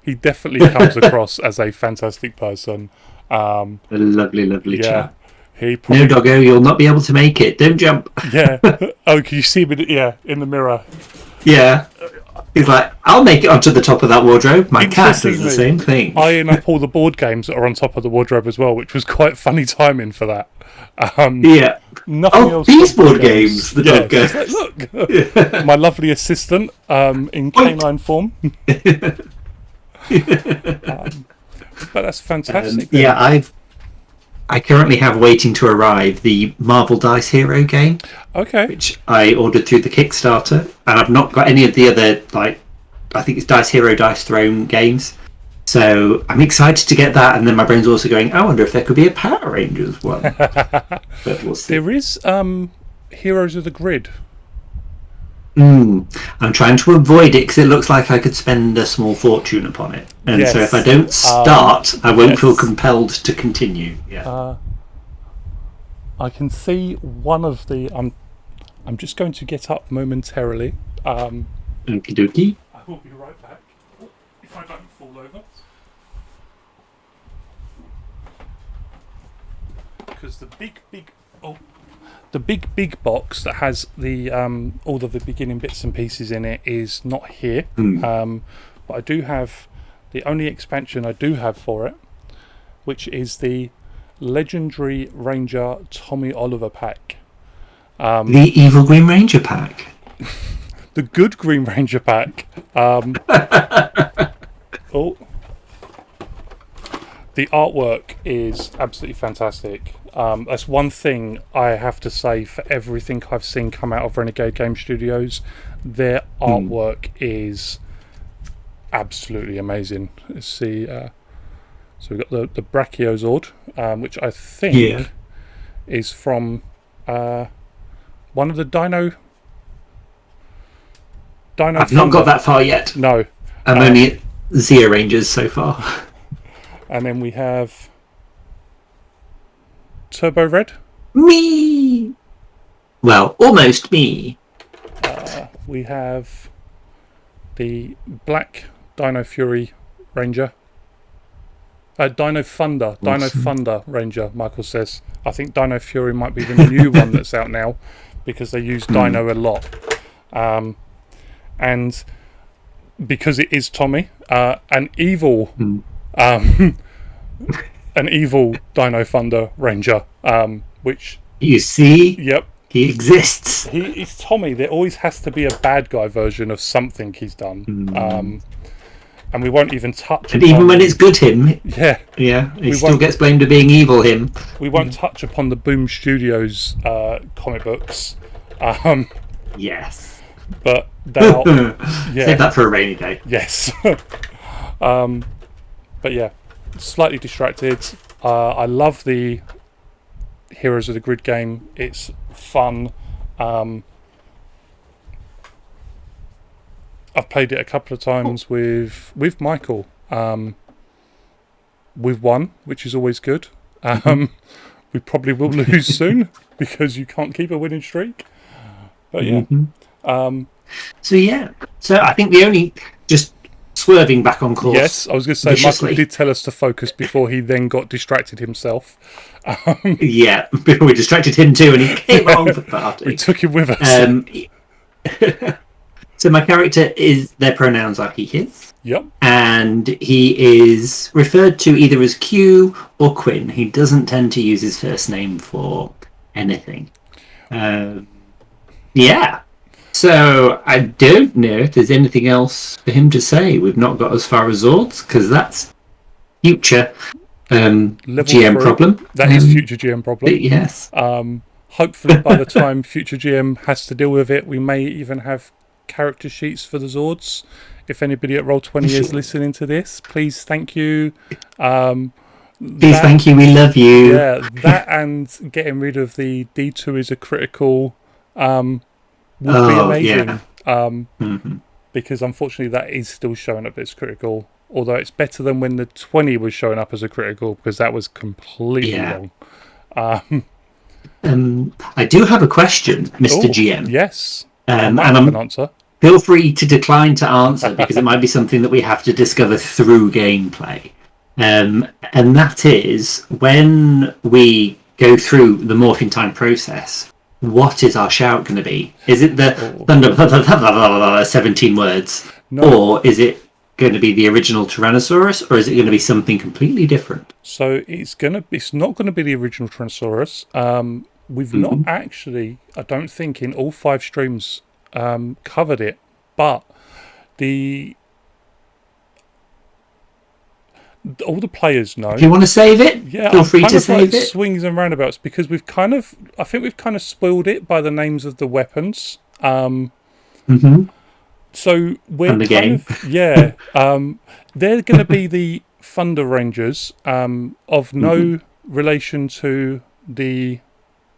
He definitely comes across as a fantastic person. A lovely chap. He probably, no, doggo, you'll not be able to make it. Don't jump. Yeah. Oh, can you see me? Yeah, in the mirror. Yeah. He's like, I'll make it onto the top of that wardrobe. My cat does the same thing. Eyeing up all the board games that are on top of the wardrobe as well, which was quite funny timing for that. Yeah. Nothing else. These board games. The dog goes. Like, look, my lovely assistant in canine form. But that's fantastic. I currently have waiting to arrive the Marvel Dice Hero game. Okay. Which I ordered through the Kickstarter, and I've not got any of the other, like, I think it's Dice Hero, Dice Throne games. So I'm excited to get that, and then my brain's also going, I wonder if there could be a Power Rangers one. But we'll see. There is Heroes of the Grid. I'm trying to avoid it because it looks like I could spend a small fortune upon it, and so if I don't start, I won't feel compelled to continue. Yeah. I can see one of the. I'm just going to get up momentarily. Okie dokie. I will be right back. If I don't fall over, because the big box that has the all of the beginning bits and pieces in it is not here. But I do have the only expansion I do have for it, which is the Legendary Ranger Tommy Oliver pack. The Evil Green Ranger pack. The good Green Ranger pack. The artwork is absolutely fantastic. That's one thing I have to say for everything I've seen come out of Renegade Game Studios. Their artwork is absolutely amazing. Let's see. So we've got the Brachiosaur, which I think is from one of the Dino. I've not got that far yet. No. I'm only at Zeo Rangers so far. And then we have Turbo Red. Me! Well, almost me. We have the Black Dino Fury Ranger. Dino Thunder. Awesome. Dino Thunder Ranger, Michael says. I think Dino Fury might be the new one that's out now because they use Dino a lot. And because it is Tommy, an evil Dino Thunder Ranger, which you see, yep, he exists. He's Tommy. There always has to be a bad guy version of something he's done, and we won't even touch. And even when it's good him, yeah, he still gets blamed for being evil him. We won't touch upon the Boom Studios comic books. Yes, but they are, save that for a rainy day. Yes, but yeah. Slightly distracted. I love the Heroes of the Grid game. It's fun. I've played it a couple of times with Michael. We've won, which is always good. We probably will lose soon because you can't keep a winning streak. But yeah. So I think the only just swerving back on course. Yes, I was going to say viciously. Michael did tell us to focus before he then got distracted himself. Yeah, before we distracted him too, and he came along for the party. We took him with us. So my character their pronouns are he, his. Yep. And he is referred to either as Q or Quinn. He doesn't tend to use his first name for anything. Yeah. So I don't know if there's anything else for him to say. We've not got as far as Zords, because that's future GM problem. That is future GM problem. Yes. Hopefully by the time future GM has to deal with it, we may even have character sheets for the Zords. If anybody at Roll20 is listening to this, please thank you. Thank you, we love you. Yeah, that and getting rid of the D2 is a critical... would be amazing. Because unfortunately that is still showing up as critical, although it's better than when the 20 was showing up as a critical, because that was completely wrong. I do have a question, Mr. GM. Yes. And I have an answer. Feel free to decline to answer because it might be something that we have to discover through gameplay. And that is when we go through the morphing time process. What is our shout going to be? Is it the thunder 17 words, or is it going to be the original Tyrannosaurus, or is it going to be something completely different? So it's not going to be the original Tyrannosaurus. We've not actually, I don't think, in all 5 streams covered it, but all the players know. If you want to save it, feel free to save it. Swings and roundabouts, because I think we've kind of spoiled it by the names of the weapons. So we're they're going to be the Thunder Rangers, of no relation to the.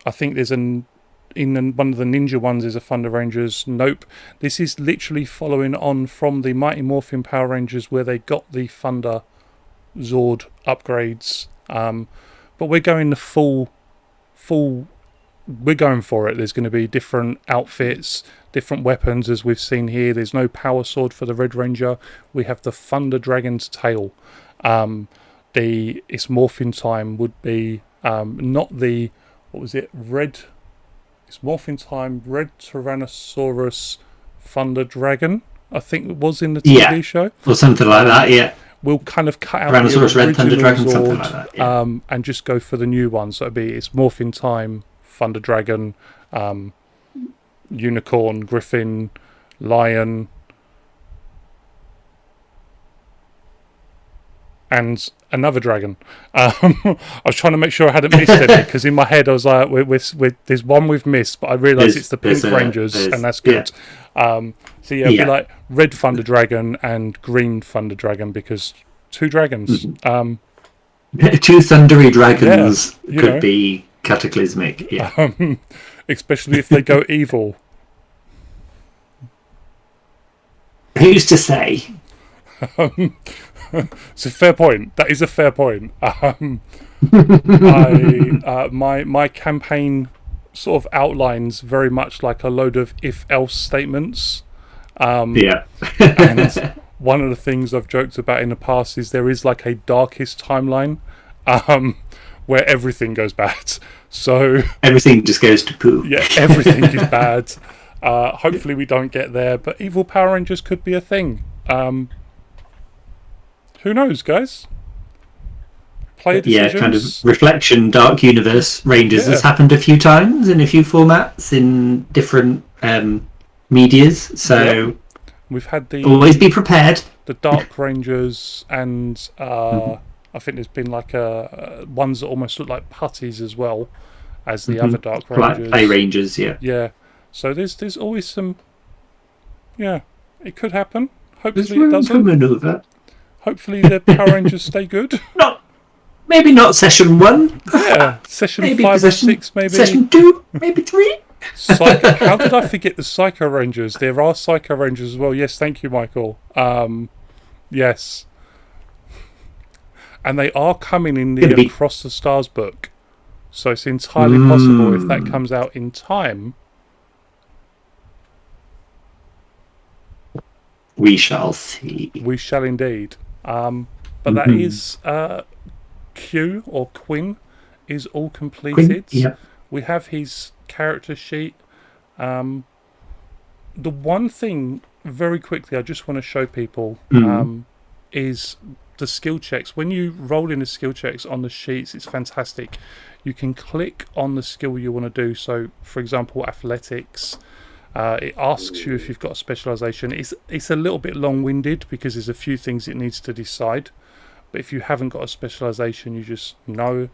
I think there's in one of the ninja ones is a Thunder Rangers. Nope, this is literally following on from the Mighty Morphin Power Rangers, where they got the Thunder Zord upgrades, but we're going the full we're going for it. There's going to be different outfits, different weapons, as we've seen here. There's no power sword for the Red Ranger. We have the Thunder Dragon's tail. Its morphing time would be not the, what was it, it's morphing time Red Tyrannosaurus Thunder Dragon, I think it was in the TV show, or something like that. Yeah, we'll kind of cut out Tyrannosaurus Red Thunder Dragon, Zord, something like that, yeah. And just go for the new one. So it'd be it's morphing time Thunder Dragon, Unicorn, Griffin, Lion, and another dragon. I was trying to make sure I hadn't missed any, because in my head I was like, there's one we've missed, but I realised it's the Pink Rangers, and that's good. Yeah. It'd be like Red Thunder Dragon and Green Thunder Dragon, because 2 dragons. 2 thundery dragons could be cataclysmic. Yeah. Especially if they go evil. Who's to say? It's a fair point. That is a fair point. My campaign sort of outlines very much like a load of if-else statements. And one of the things I've joked about in the past is there is like a darkest timeline where everything goes bad. So everything just goes to poo. Yeah, everything is bad. Hopefully we don't get there, but evil Power Rangers could be a thing. Who knows, guys? Player decisions. Yeah, kind of reflection, Dark Universe Rangers has happened a few times in a few formats in different medias. So we've had always be prepared. The Dark Rangers, and I think there's been like ones that almost look like putties as well as the other Dark Rangers. Play Rangers, yeah. Yeah. So there's always some. Yeah, it could happen. Hopefully it doesn't. Maneuver. Hopefully the Power Rangers stay good. Maybe not session 1. Yeah, session 5 or 6, maybe. Session 2, maybe 3. How did I forget the Psycho Rangers? There are Psycho Rangers as well. Yes, thank you, Michael. Yes. And they are coming in the Across the Stars book. So it's entirely possible if that comes out in time. We shall see. We shall indeed. But that is Q or Quinn is all completed. We have his character sheet. The one thing very quickly I just want to show people is the skill checks. When you roll in the skill checks on the sheets, it's fantastic. You can click on the skill you want to do. So for example, athletics, it asks you if you've got a specialization. It's a little bit long-winded because there's a few things it needs to decide, but if you haven't got a specialization, you just know.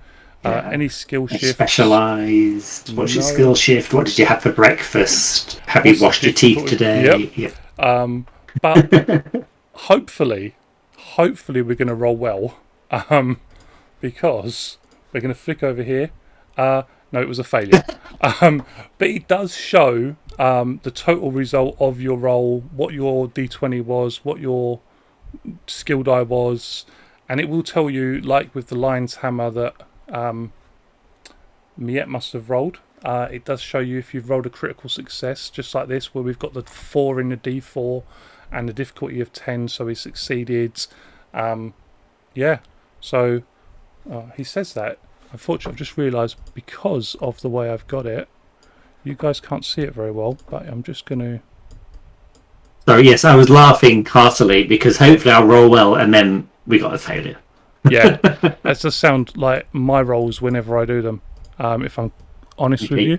Any skill shift. Specialized. What's your skill shift? What did you have for breakfast? Have you washed your teeth today? Yep. But hopefully we're going to roll well, because we're going to flick over here. No, it was a failure. But it does show the total result of your roll, what your D20 was, what your skill die was, and it will tell you, like with the Lion's Hammer, that Miette must have rolled. It does show you if you've rolled a critical success, just like this, where we've got the 4 in the D4 and the difficulty of 10, so he succeeded. Yeah, so he says that. Unfortunately, I've just realised, because of the way I've got it, you guys can't see it very well, but I'm just going to... So yes, I was laughing heartily because hopefully I'll roll well and then we got a failure. Yeah, that does sound like my rolls whenever I do them, if I'm honest with you.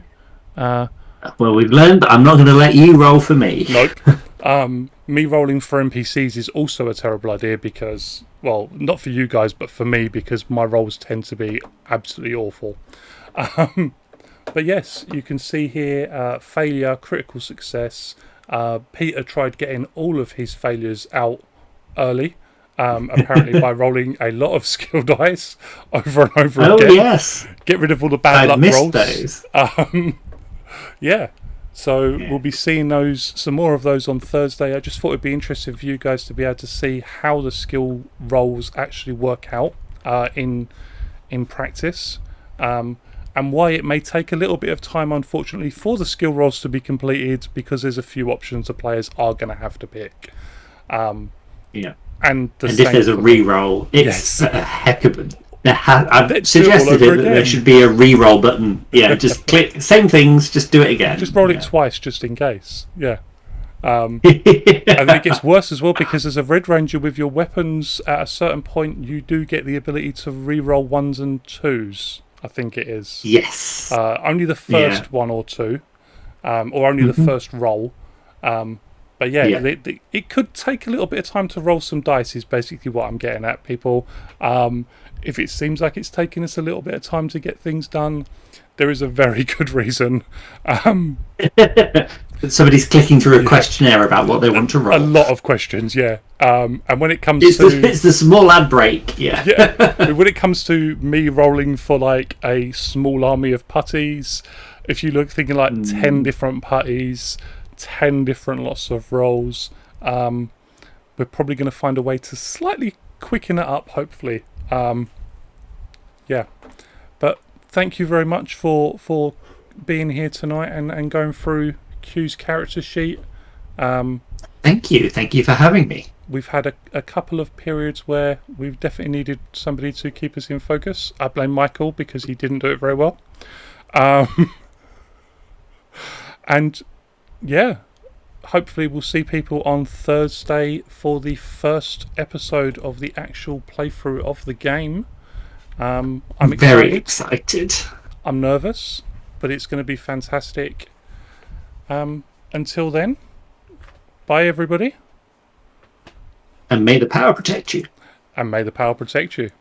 Well, we've learned that I'm not going to let you roll for me. Nope. Me rolling for NPCs is also a terrible idea because, well, not for you guys, but for me, because my rolls tend to be absolutely awful. But yes, you can see here, failure, critical success. Peter tried getting all of his failures out early, apparently by rolling a lot of skill dice over and over again. Oh, yes. Get rid of all the bad luck rolls. Those. Yeah. So we'll be seeing some more of those on Thursday. I just thought it'd be interesting for you guys to be able to see how the skill rolls actually work out in practice. And why it may take a little bit of time, unfortunately, for the skill rolls to be completed, because there's a few options the players are going to have to pick. Yeah. And if there's a re-roll, it's a heck of a... I've suggested that there should be a re-roll button. Yeah, just click, same things, just do it again. Just roll it twice, just in case. Yeah. And then it gets worse as well, because as a Red Ranger with your weapons, at a certain point, you do get the ability to re-roll 1s and 2s. I think it is. Yes. Only the first 1 or 2, or only the first roll. But it could take a little bit of time to roll some dice, is basically what I'm getting at, people. If it seems like it's taking us a little bit of time to get things done, there is a very good reason. Somebody's clicking through a questionnaire about what they want to roll. A lot of questions, yeah. And when it comes it's the small ad break, yeah. When it comes to me rolling for like a small army of putties, if you look thinking like 10 different putties, 10 different lots of rolls, we're probably going to find a way to slightly quicken it up, hopefully. Yeah. But thank you very much for being here tonight and going through Q's character sheet. Thank you for having me. We've had a couple of periods where we've definitely needed somebody to keep us in focus. I blame Michael because he didn't do it very well. And yeah, hopefully we'll see people on Thursday for the first episode of the actual playthrough of the game. I'm excited. Very excited. I'm nervous, but it's going to be fantastic. Until then, bye everybody. And may the power protect you. And may the power protect you.